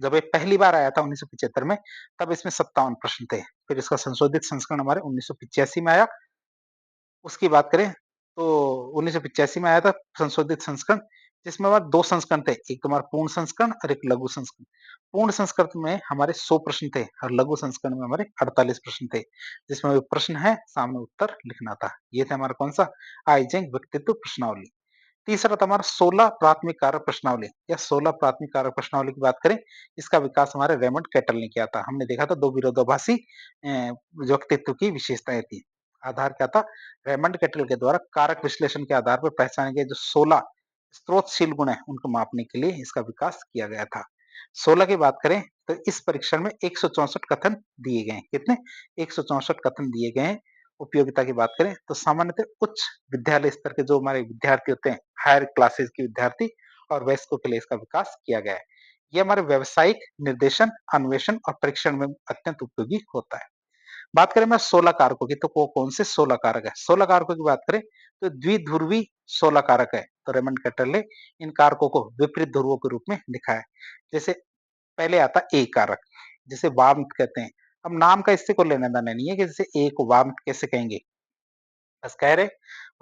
जब ये पहली बार आया था 1975 में, तब इसमें 57 प्रश्न थे। फिर इसका संशोधित संस्करण हमारे 1985 में आया। उसकी बात करें तो 1985 में आया था संशोधित संस्करण, जिसमें हमारे 2 संस्करण थे, एक तो हमारा पूर्ण संस्करण और एक लघु संस्करण। पूर्ण संस्करण में हमारे 100 प्रश्न थे और लघु संस्करण में हमारे 48 प्रश्न थे, जिसमें जो प्रश्न है सामने उत्तर लिखना था। ये था हमारा कौन-सा? आइजेंक व्यक्तित्व प्रश्नावली। तीसरा था हमारा 16 प्राथमिक कारक प्रश्नावली या 16 प्राथमिक कारक प्रश्नावली की बात करें, इसका विकास हमारे रेमंड केटल ने किया था। हमने देखा था 2 विरोधाभासी व्यक्तित्व की विशेषताएं थी। आधार क्या था? रेमंड केटल के द्वारा कारक विश्लेषण के आधार पर पहचाने गए जो 16 स्रोतशील गुण है, उनको मापने के लिए इसका विकास किया गया था। 16 की बात करें तो इस परीक्षण में 164 कथन दिए गए हैं। कितने? 164 कथन दिए गए हैं। उपयोगिता की बात करें तो सामान्यतः उच्च विद्यालय स्तर के जो हमारे विद्यार्थी होते हैं, हायर क्लासेस के विद्यार्थी और वयस्कों के लिए इसका विकास किया गया है। ये हमारे व्यावसायिक निर्देशन, अन्वेषण और परीक्षण में अत्यंत उपयोगी होता है। बात करें मैं 16 कारकों की, तो कौन से 16 कारक है? 16 कारकों की बात करें तो द्विध्रुवी 16 कारक है। तो रेमंड केटल ने इन कारकों को विपरीत ध्रुवों के रूप में लिखा है। जैसे पहले आता ए कारक, जिसे वार्मथ कहते हैं। अब नाम का इससे कोई लेना देना नहीं है कि जैसे ए को वार्मथ कैसे कहेंगे, बस कह रहे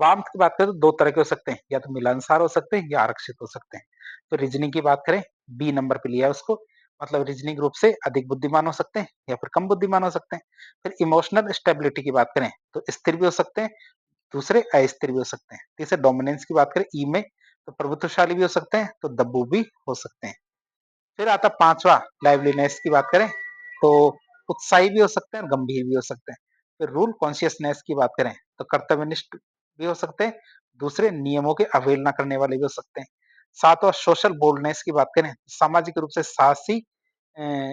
वार्मथ की बात करें तो 2 तरह के हो सकते हैं, या तो मिलानसार हो सकते हैं या आरक्षित हो सकते हैं। तो रीजनिंग की बात करें, बी नंबर पे लिया है उसको, मतलब रीजनिंग रूप से अधिक बुद्धिमान हो सकते हैं या फिर कम बुद्धिमान हो सकते हैं। फिर इमोशनल स्टेबिलिटी की बात करें तो स्थिर भी हो सकते हैं, दूसरे अस्थिर भी हो सकते हैं। तीसरे डोमिनेंस की बात करें ई में, तो प्रभुत्वशाली भी हो सकते हैं, तो दब्बू भी हो सकते हैं। फिर आता 5वां लाइवलीनेस की बात करें तो उत्साही भी हो सकते हैं और गंभीर भी हो सकते हैं। फिर रूल कॉन्शियसनेस की बात करें तो कर्तव्यनिष्ठ भी हो सकते हैं, दूसरे नियमों की अवहेलना करने वाले भी हो सकते हैं। 7वां सोशल बोल्डनेस की बात करें, सामाजिक रूप से साहसी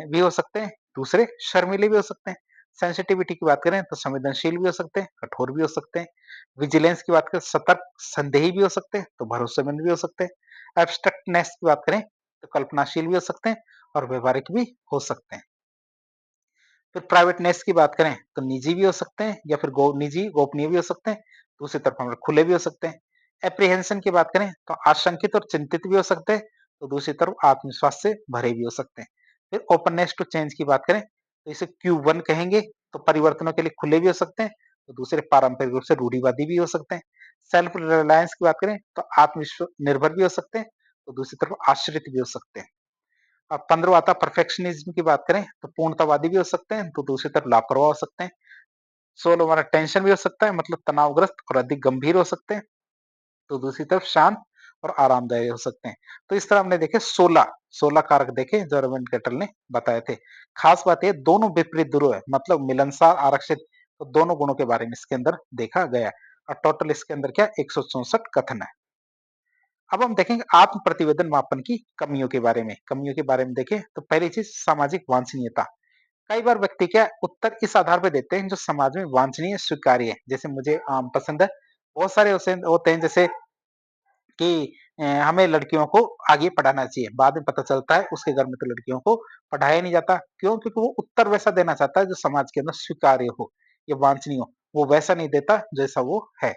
भी हो सकते हैं, दूसरे शर्मीले भी हो सकते हैं। सेंसिटिविटी की बात करें तो संवेदनशील भी हो सकते हैं, कठोर भी हो सकते हैं। विजिलेंस की बात करें, सतर्क संदेही भी हो सकते हैं, तो भरोसेमंद भी हो सकते हैं। एब्स्ट्रैक्टनेस की बात करें तो कल्पनाशील भी हो सकते हैं और व्यवहारिक भी हो सकते हैं। फिर प्राइवेटनेस की बात करें तो निजी भी हो सकते हैं या फिर निजी गोपनीय भी हो सकते हैं, दूसरी तरफ हमारे खुले भी हो सकते हैं। एप्रीहेंशन की बात करें तो आशंकित और चिंतित भी हो सकते हैं, तो दूसरी तरफ आत्मविश्वास से भरे भी हो सकते हैं। फिर ओपननेस टू चेंज की बात करें तो इसे Q1 कहेंगे, तो परिवर्तनों के लिए खुले भी हो सकते हैं, तो दूसरे पारंपरिक रूप से रूढ़िवादी भी हो सकते हैं। सेल्फ रिलायंस की बात करें तो आत्मविश्वास निर्भर भी हो सकते हैं, तो दूसरी तरफ आश्रित भी हो सकते हैं। अब 15वां आता परफेक्शनिज्म की बात करें तो पूर्णतावादी भी हो सकते हैं, तो दूसरी तरफ लापरवाह हो सकते हैं। 16 हमारा टेंशन भी हो सकता है, मतलब तनावग्रस्त और अधिक गंभीर हो सकते हैं, तो दूसरी तरफ शांत और आरामदायी हो सकते हैं। तो इस तरह हमने देखे 16 कारक देखे जो रविंद्र केटल ने बताए थे। खास बात ये दोनों विपरीत ध्रुव है, मतलब मिलनसार आरक्षित, तो दोनों गुणों के बारे में इसके अंदर देखा गया है। और टोटल इसके अंदर क्या 164 कथन है। अब हम देखेंगे आत्म प्रतिवेदन मापन की कमियों के बारे में देखें तो पहली चीज सामाजिक वांछनीयता। कई बार व्यक्ति क्या उत्तर इस आधार पर देते हैं जो समाज में वांछनीय स्वीकार्य है, जैसे मुझे आम पसंद है। बहुत सारे ऐसे होते हैं जैसे कि हमें लड़कियों को आगे पढ़ाना चाहिए, बाद में पता चलता है उसके घर में तो लड़कियों को पढ़ाया नहीं जाता। क्यों? क्योंकि वो उत्तर वैसा देना चाहता है जो समाज के अंदर स्वीकार्य हो या वांछनीय हो, वो वैसा नहीं देता जैसा वो है।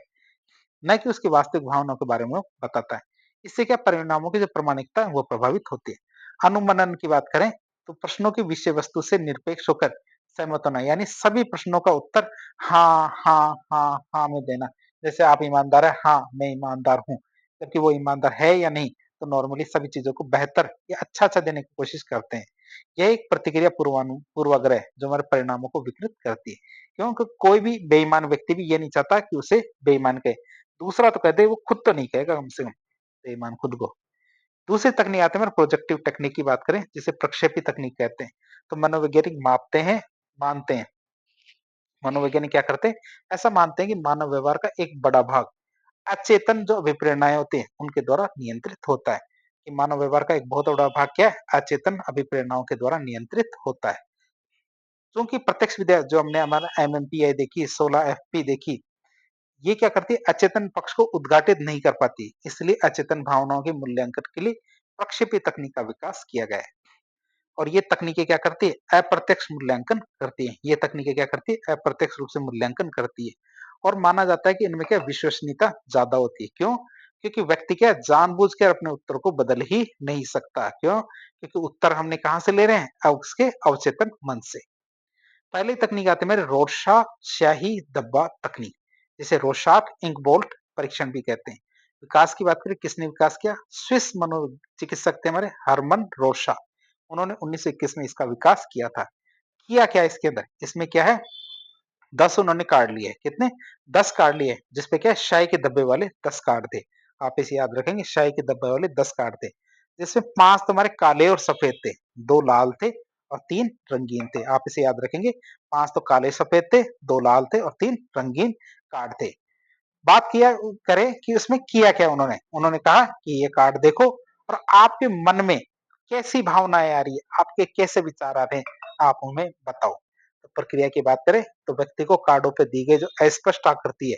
न कि उसकी वास्तविक भावनाओं के बारे में वो बताता है। इससे क्या परिणामों की जो प्रामाणिकता है वो प्रभावित होती है। अनुमनन की बात करें तो प्रश्नों की विषय वस्तु से निरपेक्ष होकर सहमत होना, यानी सभी प्रश्नों का उत्तर हाँ, हाँ, हाँ, हाँ में देना। जैसे आप ईमानदार है, हाँ, मैं ईमानदार हूँ, जबकि वो ईमानदार है या नहीं, तो नॉर्मली सभी चीज़ों को बेहतर या अच्छा-अच्छा देने की कोशिश करते हैं। यह एक प्रतिक्रिया पूर्वाग्रह है, जो हमारे परिणामों को विकृत करती है। क्योंकि कोई भी बेईमान व्यक्ति भी ये नहीं चाहता कि उसे बेईमान कहे। दूसरा तो कह दे, वो खुद तो नहीं कहेगा कम से कम, बेईमान खुद को। दूसरी तकनीक आते हैं प्रोजेक्टिव टेक्निक की बात करें, जिसे प्रक्षेपी तकनीक कहते हैं। तो मनोवैज्ञानिक मापते हैं, मानते हैं। मनोवैज्ञानिक क्या करते हैं? ऐसा मानते हैं कि मानव व्यवहार का एक बड़ा भाग अचेतन जो अभिप्रेरणाएँ होती हैं, उनके द्वारा नियंत्रित होता है। कि मानव व्यवहार का एक बहुत बड़ा भाग क्या है? अचेतन अभिप्रेरणाओं के द्वारा नियंत्रित होता है। क्योंकि प्रत्यक्ष विद्या जो हमने हमारा एमएमपीआई देखी, 16 एफपी देखी, ये क्या करती है? अचेतन पक्ष को उद्घाटित नहीं कर पाती। इसलिए अचेतन भावनाओं के मूल्यांकन के लिए प्रक्षेपी तकनीक का विकास किया गया है। और ये तकनीकें क्या करती है? अप्रत्यक्ष मूल्यांकन करती है। ये तकनीकें क्या करती है? अप्रत्यक्ष रूप से मूल्यांकन करती है। और माना जाता है कि इनमें क्या विश्वसनीयता ज्यादा होती है। क्यों? क्योंकि व्यक्ति क्या जानबूझकर अपने उत्तर को बदल ही नहीं सकता। क्यों? क्योंकि उत्तर हमने कहां से ले रहे हैं? अब उसके अवचेतन मन से। पहली तकनीक आती है मेरे रोरशॉक स्याही धब्बा तकनीक, जिसे रोरशॉक इंक बोल्ट परीक्षण भी कहते हैं। विकास की बात करें, किसने विकास किया? स्विस मनोचिकित्सक थे हमारे हरमन रोरशॉक। उन्होंने 1921 में इसका विकास किया था। किया क्या इसके अंदर? इसमें क्या है? 10 उन्होंने कार्ड लिए। कितने? 10 कार्ड लिए, जिसपे क्या शाही के धब्बे वाले 10 कार्ड थे। आप इसे याद रखेंगे, शाही के धब्बे वाले 10 कार्ड थे, जिसमें 5 तुम्हारे काले और सफेद थे, 2 लाल थे और 3 रंगीन थे। आप इसे याद रखेंगे, 5 तो काले सफेद थे, 2 लाल थे और 3 रंगीन कार्ड थे। बात किया करें कि उसमें किया क्या उन्होंने? उन्होंने कहा कि ये कार्ड देखो और आपके मन में कैसी भावनाएं आ रही है, आपके कैसे विचार आ रहे हैं, आप उन्हें बताओ। तो प्रक्रिया की बात करें तो व्यक्ति को कार्डों पे दी गई जो अस्पष्ट आकृति है,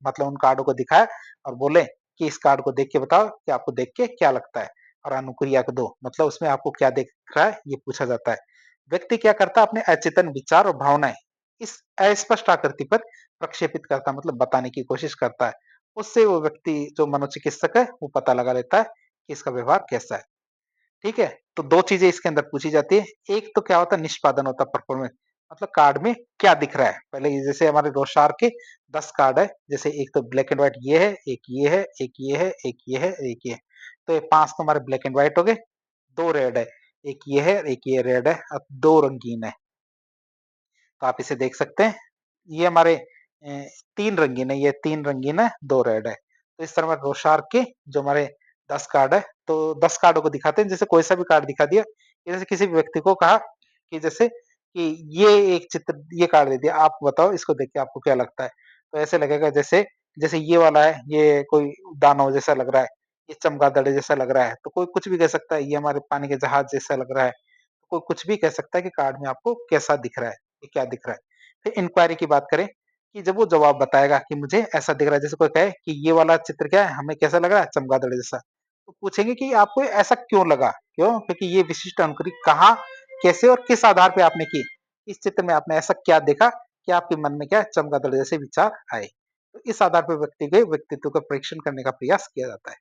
मतलब उन कार्डों को दिखाया और बोले कि इस कार्ड को देख के बताओ कि आपको देख के क्या लगता है, और अनुक्रिया को दो, मतलब उसमें आपको क्या दिख रहा है ये पूछा जाता है। व्यक्ति क्या करता है? अपने अचेतन विचार और भावनाएं इस अस्पष्ट आकृति पर प्रक्षेपित करता है, मतलब बताने की कोशिश करता है। उससे वो व्यक्ति जो मनोचिकित्सक है वो पता लगा लेता है कि इसका व्यवहार कैसा है। ठीक है? तो 2 चीज़ें इसके अंदर पूछी जाती है। एक तो क्या होता है? निष्पादन होता है, परफॉर्मेंस, मतलब कार्ड में क्या दिख रहा है। पहले ये जैसे हमारे रोशार के 10 कार्ड है, जैसे एक तो ब्लैक एंड व्हाइट ये है, एक ये है, एक ये है, एक ये है, एक ये है। तो ये 5 तो हमारे ब्लैक एंड व्हाइट हो गए, 2 रेड है, एक ये है, एक ये रेड है, अब 2 रंगीन है। तो आप इसे देख सकते हैं। ये हमारे 3 रंगीन है, ये 3 रंगीन है, 2 रेड है। तो इस तरह हमारे रोशार के जो हमारे 10 कार्ड है, तो 10 कार्डों को दिखाते हैं, जैसे कोई सा भी कार्ड दिखा दिया। जैसे किसी भी व्यक्ति को कहा कि जैसे कि ये एक चित्र, ये कार्ड दे दिया, आप बताओ इसको देख के आपको क्या लगता है? तो ऐसे लगेगा जैसे जैसे ये वाला है, ये कोई दानव जैसा लग रहा है, ये चमगादड़ जैसा लग रहा है, तो कोई कुछ भी कह सकता है, ये हमारे पानी के जहाज जैसा लग रहा है। कोई कुछ भी कह सकता है कि कार्ड में आपको कैसा दिख रहा है, ये क्या दिख रहा है। फिर इंक्वायरी की बात करें कि जब वो जवाब बताएगा कि मुझे ऐसा दिख रहा है, जैसे कोई कहे कि ये वाला चित्र क्या है, हमें कैसा लग रहा है? चमगादड़ जैसा। तो पूछेंगे कि आपको ऐसा क्यों लगा? क्यों? क्योंकि ये विशिष्ट अंकुरी कहाँ, कैसे और किस आधार पे आपने की? इस चित्र में आपने ऐसा क्या देखा कि आपके मन में क्या है? चमगादड़ जैसे विचार आए। तो इस आधार पर व्यक्ति के व्यक्तित्व का परीक्षण करने का प्रयास किया जाता है।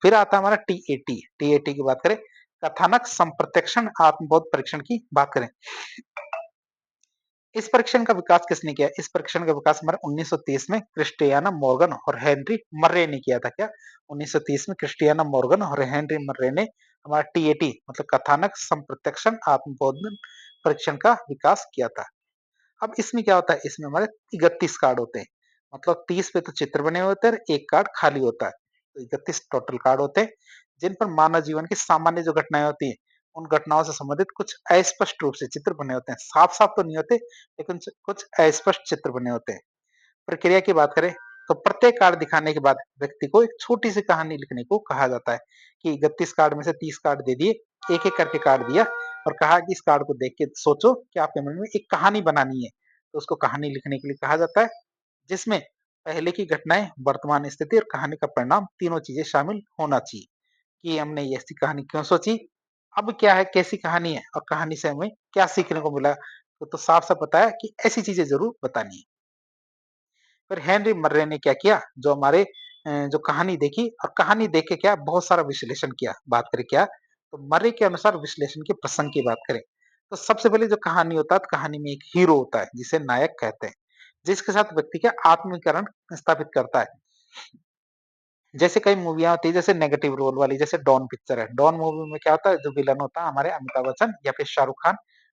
फिर आता है हमारा टीएटी। टीएटी की बात करें, कथानक संप्रत्यक्षण आत्मबोध परीक्षण की बात करें। इस परीक्षण का विकास किसने किया? इस परीक्षण का विकास हमारे 1930 में क्रिस्टियाना मॉर्गन और हेनरी मर्रे ने किया था। क्या? 1930 में क्रिस्टियाना मॉर्गन और हेनरी मर्रे ने हमारा टीएटी मतलब कथानक संप्रत्यक्षण आत्मबोध परीक्षण का विकास किया था। अब इसमें क्या होता है? इसमें हमारे 31 कार्ड होते हैं, मतलब 30 पे तो चित्र बने होते हैं, एक कार्ड खाली होता है। तो 31 टोटल कार्ड होते हैं, जिन पर मानव जीवन की सामान्य जो घटनाएं होती हैं, उन घटनाओं से संबंधित कुछ अस्पष्ट रूप से चित्र बने होते हैं। साफ-साफ तो नहीं होते, लेकिन कुछ अस्पष्ट चित्र बने होते हैं। प्रक्रिया की बात करें तो प्रत्येक कार्ड दिखाने के बाद व्यक्ति को एक छोटी सी कहानी लिखने को कहा जाता है। कि 31 कार्ड में से 30 कार्ड दे दिए, एक-एक करके कार्ड दिया और कहा कि इस कार्ड को देख के सोचो कि आपके मन में एक कहानी बनानी है। तो उसको कहानी लिखने के लिए कहा जाता है, जिसमें पहले की घटनाएं, वर्तमान स्थिति और कहानी का परिणाम तीनों चीजें शामिल होना चाहिए। कि हमने ये ऐसी कहानी क्यों सोची, अब क्या है, कैसी कहानी है और कहानी से हमें क्या सीखने को मिला। तो साफ-साफ बताया कि ऐसी चीजें जरूर बतानी है। फिर हेनरी मर्रे ने क्या किया, जो हमारे जो कहानी देखी और कहानी देख के क्या बहुत सारा विश्लेषण किया। बात करें क्या, तो मर्रे के अनुसार विश्लेषण के प्रसंग की बात करें, तो सबसे पहले जो कहानी होता है, तो कहानी में एक हीरो होता है जिसे नायक कहते हैं, जिसके साथ व्यक्ति का आत्मीकरण स्थापित करता है। जैसे कई मूवियाँ होती है जैसे नेगेटिव रोल वाली, जैसे डॉन पिक्चर है। डॉन मूवी में क्या होता है, जो विलन होता है हमारे अमिताभ बच्चन या फिर शाहरुख खान,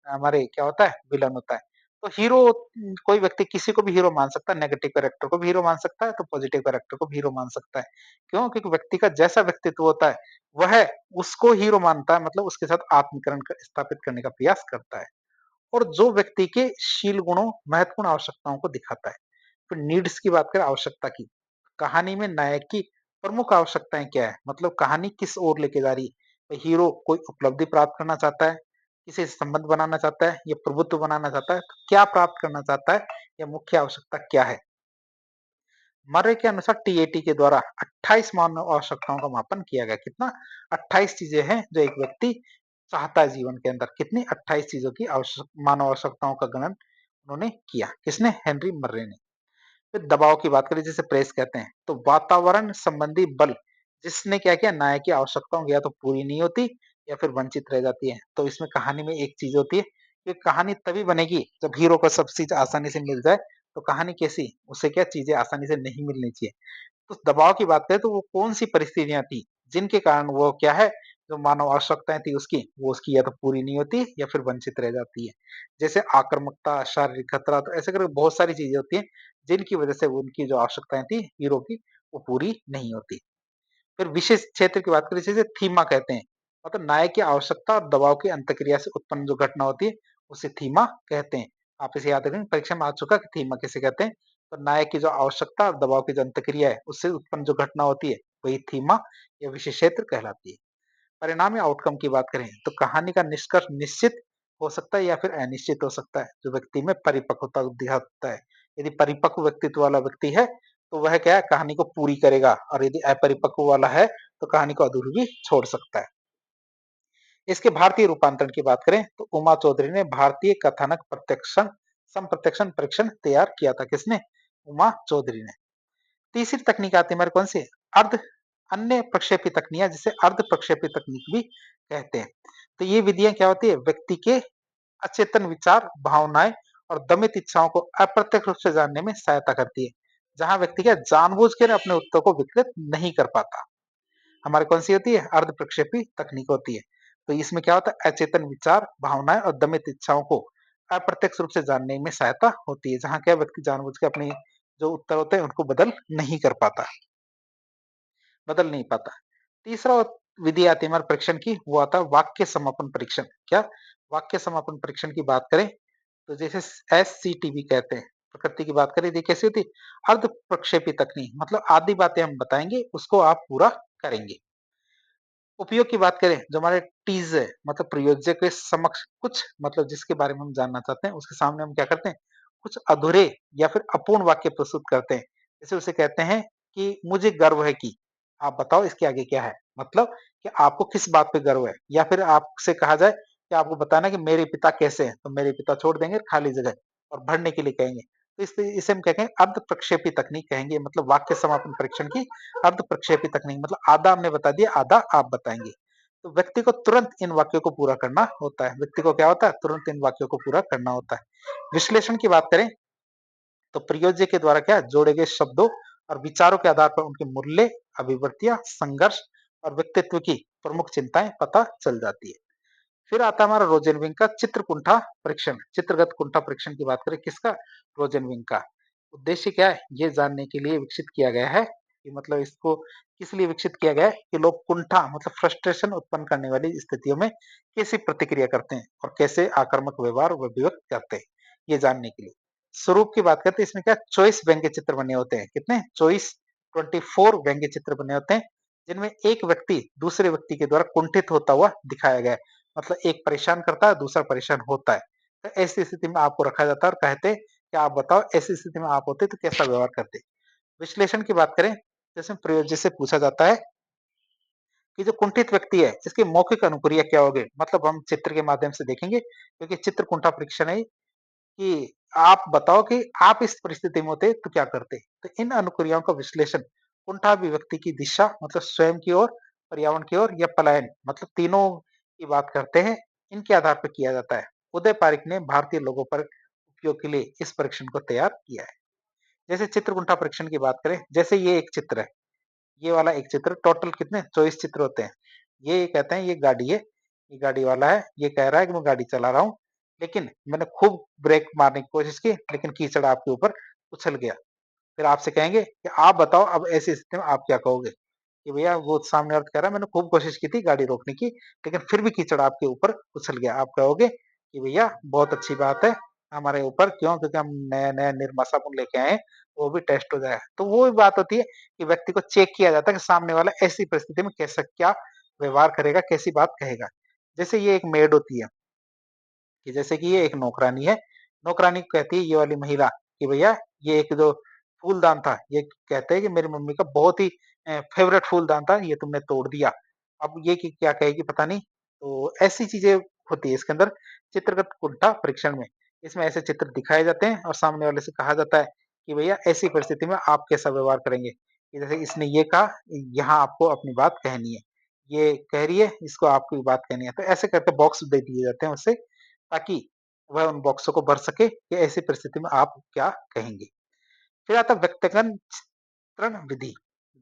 हमारे क्या होता है, विलन होता है। तो हीरो कोई व्यक्ति किसी को भी हीरो मान सकता है, नेगेटिव कैरेक्टर को भी हीरो मान सकता है, तो पॉजिटिव कैरेक्टर को भी हीरो मान सकता है। क्यों? क्योंकि व्यक्ति का जैसा व्यक्तित्व होता है, वह उसको हीरो मानता है, मतलब उसके साथ आत्मीकरण स्थापित करने का प्रयास करता है। और जो व्यक्ति के शील गुणों, महत्वपूर्ण आवश्यकताओं को दिखाता है। फिर नीड्स की बात करें, आवश्यकता की, कहानी में नायक की प्रमुख आवश्यकताएं क्या है, मतलब कहानी किस ओर लेके जा रही है। हीरो कोई उपलब्धि प्राप्त करना चाहता है, किसी से संबंध बनाना चाहता है, या प्रभुत्व बनाना चाहता है, तो क्या प्राप्त करना चाहता है, या मुख्य आवश्यकता क्या है। मर्रे के अनुसार टीएटी के द्वारा 28 मानव आवश्यकताओं का मापन किया गया। कितना? 28 चीजें हैं जो एक व्यक्ति चाहता है जीवन के अंदर। कितनी? 28 चीजों की मानव आवश्यकताओं का गणन उन्होंने किया। किसने? हेनरी मर्रे ने। फिर दबाव की बात करें, जिसे प्रेस कहते हैं, तो वातावरण संबंधी बल, जिसने क्या किया, नायक की आवश्यकताओं या तो पूरी नहीं होती या फिर वंचित रह जाती है। तो इसमें कहानी में एक चीज होती है कि कहानी तभी बनेगी जब हीरो को सब चीज आसानी से मिल जाए। तो कहानी कैसी, उसे क्या चीजें आसानी से नहीं मिलनी चाहिए। तो दबाव की बात करें तो वो कौन सी परिस्थितियां थी जिनके कारण वो क्या है, जो मानव आवश्यकताएं थी उसकी, वो उसकी या तो पूरी नहीं होती या फिर वंचित रह जाती है। जैसे आक्रामकता, शारीरिक खतरा, तो ऐसे करके बहुत सारी चीजें होती हैं जिनकी वजह से उनकी जो आवश्यकताएं थी हीरो की, वो पूरी नहीं होती। फिर विशेष क्षेत्र की बात करें, जिसे थीमा कहते हैं, मतलब नायक की आवश्यकता और दबाव की अंतक्रिया से उत्पन्न जो घटना होती है, उसे थीमा कहते हैं। आप इसे याद रखें, परीक्षा में आ चुका कि थीमा किसे कहते हैं। तो नायक की जो आवश्यकता और दबाव की जो अंतक्रिया है, उससे उत्पन्न जो घटना होती है, वही थीमा या विशेष क्षेत्र कहलाती है। परिणाम या आउटकम की बात करें, तो कहानी का निष्कर्ष निश्चित हो सकता है या फिर अनिश्चित हो सकता है, जो व्यक्ति में परिपक्वता दिखाता है। यदि परिपक्व व्यक्तित्व वाला व्यक्ति है, तो वह क्या है, कहानी को पूरी करेगा, और यदि अपरिपक्व वाला है, तो कहानी को अधूरी भी छोड़ सकता है। इसके भारतीय रूपांतरण की बात करें, तो उमा चौधरी ने भारतीय कथानक प्रत्यक्षण संप्रत्यक्षण परीक्षण तैयार किया था। किसने? उमा चौधरी ने। तीसरी तकनीक आती है हमारी कौन सी? अर्ध अन्य प्रक्षेपी तकनीक, जिसे अर्ध प्रक्षेपी तकनीक भी कहते हैं। तो ये विधियां क्या होती है, व्यक्ति के अचेतन विचार, भावनाएं और दमित इच्छाओं को अप्रत्यक्ष रूप से जानने में सहायता करती है, जहां व्यक्ति क्या जानबूझकर अपने उत्तर को विकृत नहीं कर पाता। हमारी कौन सी होती है? अर्ध प्रक्षेपी तकनीक होती है। तो इसमें क्या होता है, अचेतन विचार, भावनाएं और दमित इच्छाओं को अप्रत्यक्ष रूप से जानने में सहायता होती है, जहां क्या व्यक्ति जानबूझ के अपने जो उत्तर होते हैं उनको नहीं कर पाता बदल नहीं पाता। तीसरा विधि आती है हमारे परीक्षण की, वो आता है वाक्य समापन परीक्षण। क्या? वाक्य समापन परीक्षण की बात करें, तो जैसे एससीटीबी कहते हैं, प्रकृति की बात करें, ये कैसी होती है? अर्ध प्रक्षेपी तकनीक, मतलब आधी बातें हम बताएंगे, उसको आप पूरा करेंगे। उपयोग की बात करें, जो हमारे टीज है, मतलब प्रयोज्य के समक्ष कुछ, मतलब जिसके बारे में हम जानना चाहते हैं उसके सामने हम क्या करते हैं, कुछ अधूरे या फिर अपूर्ण वाक्य प्रस्तुत करते हैं। जैसे उसे कहते हैं कि मुझे गर्व है कि, आप बताओ इसके आगे क्या है, मतलब कि आपको किस बात पे गर्व है। या फिर आपसे कहा जाए कि आपको बताना कि मेरे पिता कैसे हैं, तो मेरे पिता छोड़ देंगे खाली जगह और भरने के लिए कहेंगे। तो इसे हम क्या कहेंगे, अर्ध प्रक्षेपी तकनीक कहेंगे, मतलब वाक्य समापन परीक्षण की अर्ध प्रक्षेपी तकनीक, मतलब आधा हमने बता दिया, आधा आप बताएंगे। तो व्यक्ति को तुरंत इन वाक्यों को पूरा करना होता है। व्यक्ति को क्या होता है, तुरंत इन वाक्यों को पूरा करना होता है। विश्लेषण की बात करें, तो प्रयोज्य के द्वारा क्या जोड़े गए शब्दों और विचारों के आधार पर उनके मूल्य, अभिवृत्तियां, संघर्ष और व्यक्तित्व की प्रमुख चिंताएं पता चल जाती है। फिर आता है हमारा रोजेनविंग का चित्रकुंठा परीक्षण। चित्रगत कुंठा परीक्षण की बात करें, किसका? रोजेनविंग का। उद्देश्य क्या है, ये जानने के लिए विकसित किया गया है कि, मतलब इसको किस लिए विकसित किया गया है कि लोग कुंठा, मतलब फ्रस्ट्रेशन उत्पन्न करने वाली स्थितियों में कैसी प्रतिक्रिया करते हैं और कैसे आक्रामक व्यवहार व अभिव्यक्त करते हैं, ये जानने के लिए। स्वरूप की बात करते हैं, इसमें क्या चॉइस व्यंग्य चित्र बने होते हैं। कितने? चॉइस 24 व्यंग्य चित्र बने होते हैं, जिनमें एक व्यक्ति दूसरे व्यक्ति के द्वारा कुंठित होता हुआ दिखाया गया है। मतलब एक परेशान करता है, दूसरा परेशान होता है। तो ऐसी स्थिति में आपको रखा जाता है और कहते हैं कि आप बताओ ऐसी स्थिति में आप होते तो कैसा व्यवहार करते। विश्लेषण की बात करें, जैसे प्रयोज्य से पूछा जाता है कि जो कुंठित व्यक्ति है इसकी मौखिक अनुक्रिया क्या होगी, मतलब हम चित्र के माध्यम से देखेंगे, क्योंकि चित्र कुंठा परीक्षण है, कि आप बताओ कि आप इस परिस्थिति में होते तो क्या करते? तो इन अनुक्रियाओं का विश्लेषण कुंठा अभिव्यक्ति की दिशा मतलब स्वयं की ओर, पर्यावरण की ओर या पलायन मतलब तीनों की बात करते हैं, इनके आधार पर किया जाता है। उदय पारिख ने भारतीय लोगों पर उपयोग के लिए इस परीक्षण को तैयार किया है। जैसे चित्रकुंठा परीक्षण की बात करें, जैसे ये एक चित्र है, ये वाला एक चित्र टोटल कितने 24 चित्र होते हैं। ये कहते हैं ये गाड़ी है, ये गाड़ी वाला है, ये कह रहा है कि मैं गाड़ी चला रहा हूँ, लेकिन मैंने खूब ब्रेक मारने की कोशिश की, लेकिन कीचड़ आपके ऊपर उछल गया। फिर आपसे कहेंगे कि आप बताओ अब ऐसी स्थिति में आप क्या कहोगे? कि भैया वो सामने वाला कह रहा है मैंने खूब कोशिश की थी गाड़ी रोकने की, लेकिन फिर भी कीचड़ आपके ऊपर उछल गया। आप कहोगे कि भैया बहुत अच्छी बात है हमारे ऊपर, क्यों? क्योंकि हम नया-नया निरमा साबुन लेके आए हैं, वो भी टेस्ट हो जाएगा। तो वो भी बात होती है कि व्यक्ति को चेक किया जाता है कि सामने वाला ऐसी परिस्थिति में कैसा क्या व्यवहार करेगा, कैसी बात कहेगा। जैसे ये एक मेड होती है, कि जैसे कि ये एक नौकरानी है, नौकरानी को कहती है ये वाली महिला कि भैया ये एक जो फूलदान था, ये कहते हैं कि मेरी मम्मी का बहुत ही फेवरेट फूलदान था, ये तुमने तोड़ दिया। अब ये कि क्या कहेगी पता नहीं। तो ऐसी चीजें होती है इसके अंदर चित्रगत कुंठा परीक्षण में। इसमें ऐसे चित्र दिखाए जाते हैं और सामने वाले से कहा जाता है कि भैया ऐसी परिस्थिति में आप कैसा व्यवहार करेंगे। कि जैसे इसने ये कहा, यहाँ आपको अपनी बात कहनी है। ये कह रही है, इसको आपकी बात कहनी है। तो ऐसे करके बॉक्स दे दिए जाते हैं उससे, ताकि वह उन बॉक्सों को भर सके कि ऐसी परिस्थिति में आप क्या कहेंगे। फिर आता है व्यक्तिगत चित्रण विधि,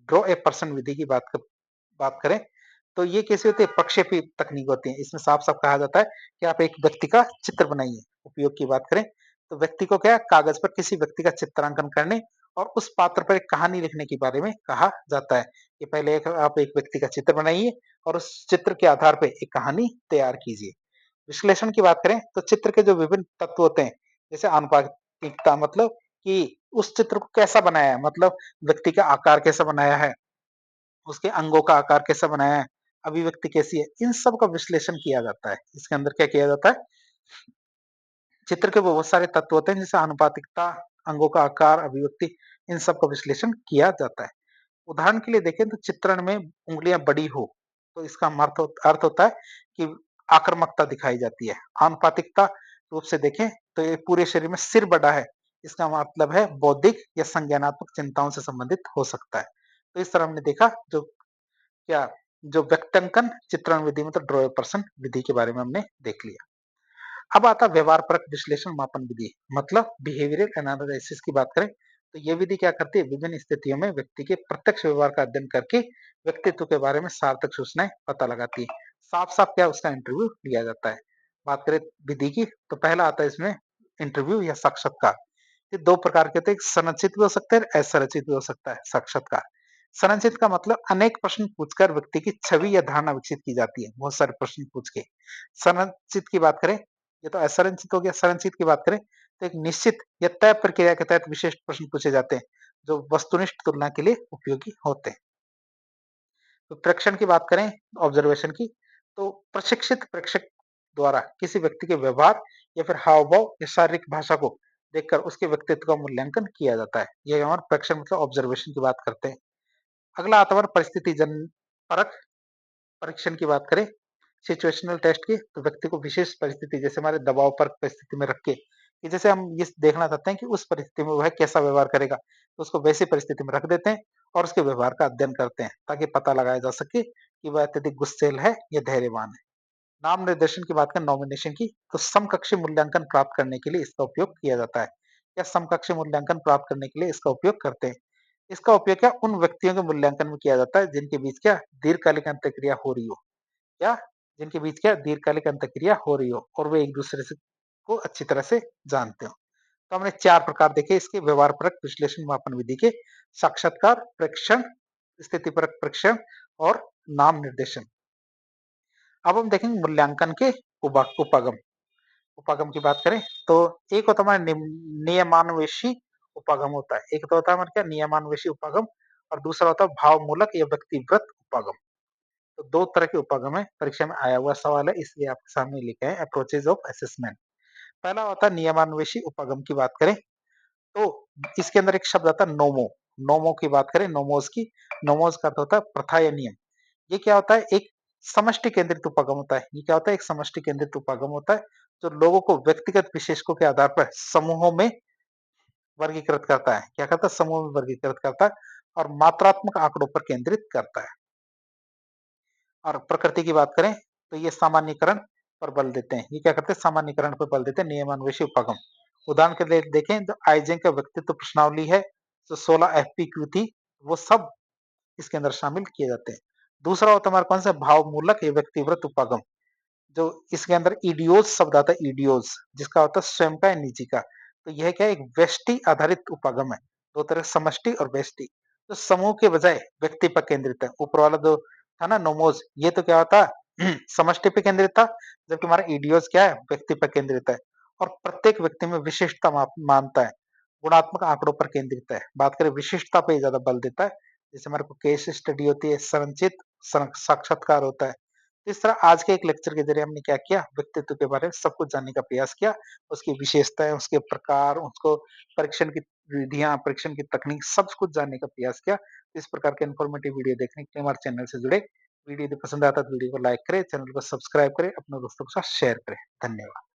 ड्रॉ ए पर्सन विधि की बात करें तो ये कैसी होती है? प्रक्षेपी तकनीक होती है। इसमें साफ-साफ कहा जाता है कि आप एक व्यक्ति का चित्र बनाइए। उपयोग की बात करें तो व्यक्ति को क्या है कागज पर किसी व्यक्ति का चित्रांकन करने और उस पात्र पर एक कहानी लिखने के बारे में कहा जाता है कि पहले आप एक व्यक्ति का चित्र बनाइए और उस चित्र के आधार पे एक कहानी तैयार कीजिए। विश्लेषण की बात करें तो चित्र के जो विभिन्न तत्व होते हैं, जैसे आनुपातिकता मतलब कि उस चित्र को कैसा बनाया है, मतलब व्यक्ति का आकार कैसा बनाया है, उसके अंगों का आकार कैसा बनाया है, अभिव्यक्ति कैसी है, इन सब का विश्लेषण किया जाता है। इसके अंदर क्या किया जाता है, चित्र के बहुत सारे तत्व होते हैं जैसे आनुपातिकता, अंगों का आकार, अभिव्यक्ति, इन सब का विश्लेषण किया जाता है। उदाहरण के लिए देखें तो चित्रण में उंगलियां बड़ी हो तो इसका अर्थ होता है कि आक्रामकता दिखाई जाती है। आनुपातिकता रूप से देखें तो ये पूरे शरीर में सिर बड़ा है, इसका मतलब है बौद्धिक या संज्ञानात्मक चिंताओं से संबंधित हो सकता है। तो इस तरह हमने देखा जो क्या जो व्यक्तांकन चित्रण विधि मतलब ड्रॉ पर्सन विधि के बारे में हमने देख लिया। अब आता व्यवहार परक विश्लेषण मापन विधि मतलब बिहेवियरल एनालिसिस की बात करें तो ये विधि क्या करती है, विभिन्न स्थितियों में व्यक्ति के प्रत्यक्ष व्यवहार का अध्ययन करके व्यक्तित्व के बारे में सार्थक सूचनाएं पता लगाती है। साफ साफ क्या उसका इंटरव्यू लिया जाता है। बात करें विधि की तो पहला आता है इसमें इंटरव्यू या साक्षात्कार। ये दो प्रकार के होते हैं, संरचित भी हो सकता है असंरचित भी हो सकता है। साक्षात्कार संरचित का मतलब अनेक प्रश्न पूछकर व्यक्ति की छवि या धारणा विकसित की जाती है, बहुत सारे प्रश्न पूछ के। संरचित की बात करें, ये तो असंरचित हो गया। संरचित की बात करें तो एक निश्चित या तय प्रक्रिया के तहत विशेष प्रश्न पूछे जाते हैं जो वस्तुनिष्ठ तुलना के लिए उपयोगी होते हैं। तो प्रेक्षण की बात करें ऑब्जर्वेशन की तो प्रशिक्षित प्रेक्षक द्वारा किसी व्यक्ति के व्यवहार या फिर हाव भाव या शारीरिक भाषा को देखकर उसके व्यक्तित्व का मूल्यांकन किया जाता है। ये हमारा प्रेक्षण मतलब ऑब्जर्वेशन की बात करते हैं। अगला आता है परिस्थिति जन परख परीक्षण की बात करें सिचुएशनल टेस्ट की तो व्यक्ति को विशेष परिस्थिति जैसे हमारे दबाव पर परिस्थिति में रख के कि जैसे हम ये देखना चाहते हैं कि उस परिस्थिति में वह कैसा व्यवहार करेगा तो उसको वैसी परिस्थिति में रख देते हैं और उसके व्यवहार का अध्ययन करते हैं ताकि पता लगाया जा सके कि वह अत्यधिक गुस्सेल है या धैर्यवान है। नाम निर्देशन की बात करें नॉमिनेशन की तो समकक्षी मूल्यांकन प्राप्त करने के लिए इसका उपयोग किया जाता है या समकक्षी मूल्यांकन प्राप्त करने के लिए इसका उपयोग करते हैं। इसका उपयोग क्या उन व्यक्तियों के मूल्यांकन में किया जाता है जिनके बीच क्या दीर्घकालिक अंतःक्रिया हो रही हो या जिनके बीच क्या दीर्घकालिक अंतःक्रिया हो रही हो और वे एक दूसरे से को अच्छी तरह से जानते हो। तो हमने चार प्रकार देखे इसके व्यवहार परक विश्लेषण मापन विधि के, साक्षात्कार, प्रेक्षण, स्थिति परक परीक्षण और नाम निर्देशन। अब हम देखेंगे मूल्यांकन के उपागम। उपागम की बात करें तो एक होता है हमारा नियमान्वेषी उपागम होता है, एक तो होता है हमारा क्या नियमान्वेषी उपागम और दूसरा होता है भावमूलक या व्यक्तिव्रत उपागम। तो दो तरह के उपागम है, परीक्षा में आया हुआ सवाल है इसलिए आपके सामने लिखे हैं अप्रोचेज ऑफ असेसमेंट। पहला होता है नियमान्वेषी उपागम की बात करें तो इसके अंदर एक शब्द आता है नोमो। नोमो की बात करें नोमोस की, नोमोस का अर्थ होता है प्रथा या नियम। ये क्या होता है एक समष्टि केंद्रित उपागम होता है। ये क्या होता है एक समष्टि केंद्रित उपागम होता है जो लोगों को व्यक्तिगत विशेषकों के आधार पर समूहों में वर्गीकृत करता है। क्या करता है? समूह में वर्गीकृत करता है और मात्रात्मक आंकड़ों पर केंद्रित करता है। और प्रकृति की बात करें तो ये सामान्यीकरण पर बल देते हैं। ये क्या करते हैं? सामान्यीकरण पर बल देते हैं, नियमान्वेषी उपागम। उदाहरण के लिए देखें तो आइजेंक का व्यक्तित्व प्रश्नावली है, जो 16 एफपीक्यू थी, वो सब इसके अंदर शामिल किए जाते हैं। दूसरा होता है हमारा कौन सा? भावमूलक या व्यक्तिवृत्त उपागम, जो इसके अंदर इडियोज शब्द आता है, इडियोज, जिसका अर्थ है स्वयं का या निजी का। तो यह क्या है? एक व्यष्टि आधारित उपागम है। दो तरह समष्टि और व्यष्टि। तो समूह के बजाय व्यक्ति पर केंद्रित है। ऊपर वाला जो था ना नोमोज, ये तो क्या होता है? समष्टि पे केंद्रित था, जबकि हमारा इडियोज क्या है? व्यक्ति पर केंद्रित है और प्रत्येक व्यक्ति में विशिष्टता मानता है, गुणात्मक आंकड़ों पर केंद्रित है। बात करें विशिष्टता पे ज्यादा बल देता है। जैसे हमारे को केस स्टडी होती है, संचित साक्षात्कार होता है। इस तरह आज के एक लेक्चर के जरिए हमने क्या किया? व्यक्तित्व के बारे में सब कुछ जानने का प्रयास किया, उसकी विशेषताएं, उसके प्रकार, उसको परीक्षण की विधियां, परीक्षण की तकनीक, सब कुछ जानने का प्रयास किया। इस प्रकार के इन्फॉर्मेटिव वीडियो देखने के लिए हमारे चैनल से जुड़े। वीडियो यदि पसंद आता है तो वीडियो को लाइक करें, चैनल को सब्सक्राइब करें, अपने दोस्तों के साथ शेयर करें। धन्यवाद।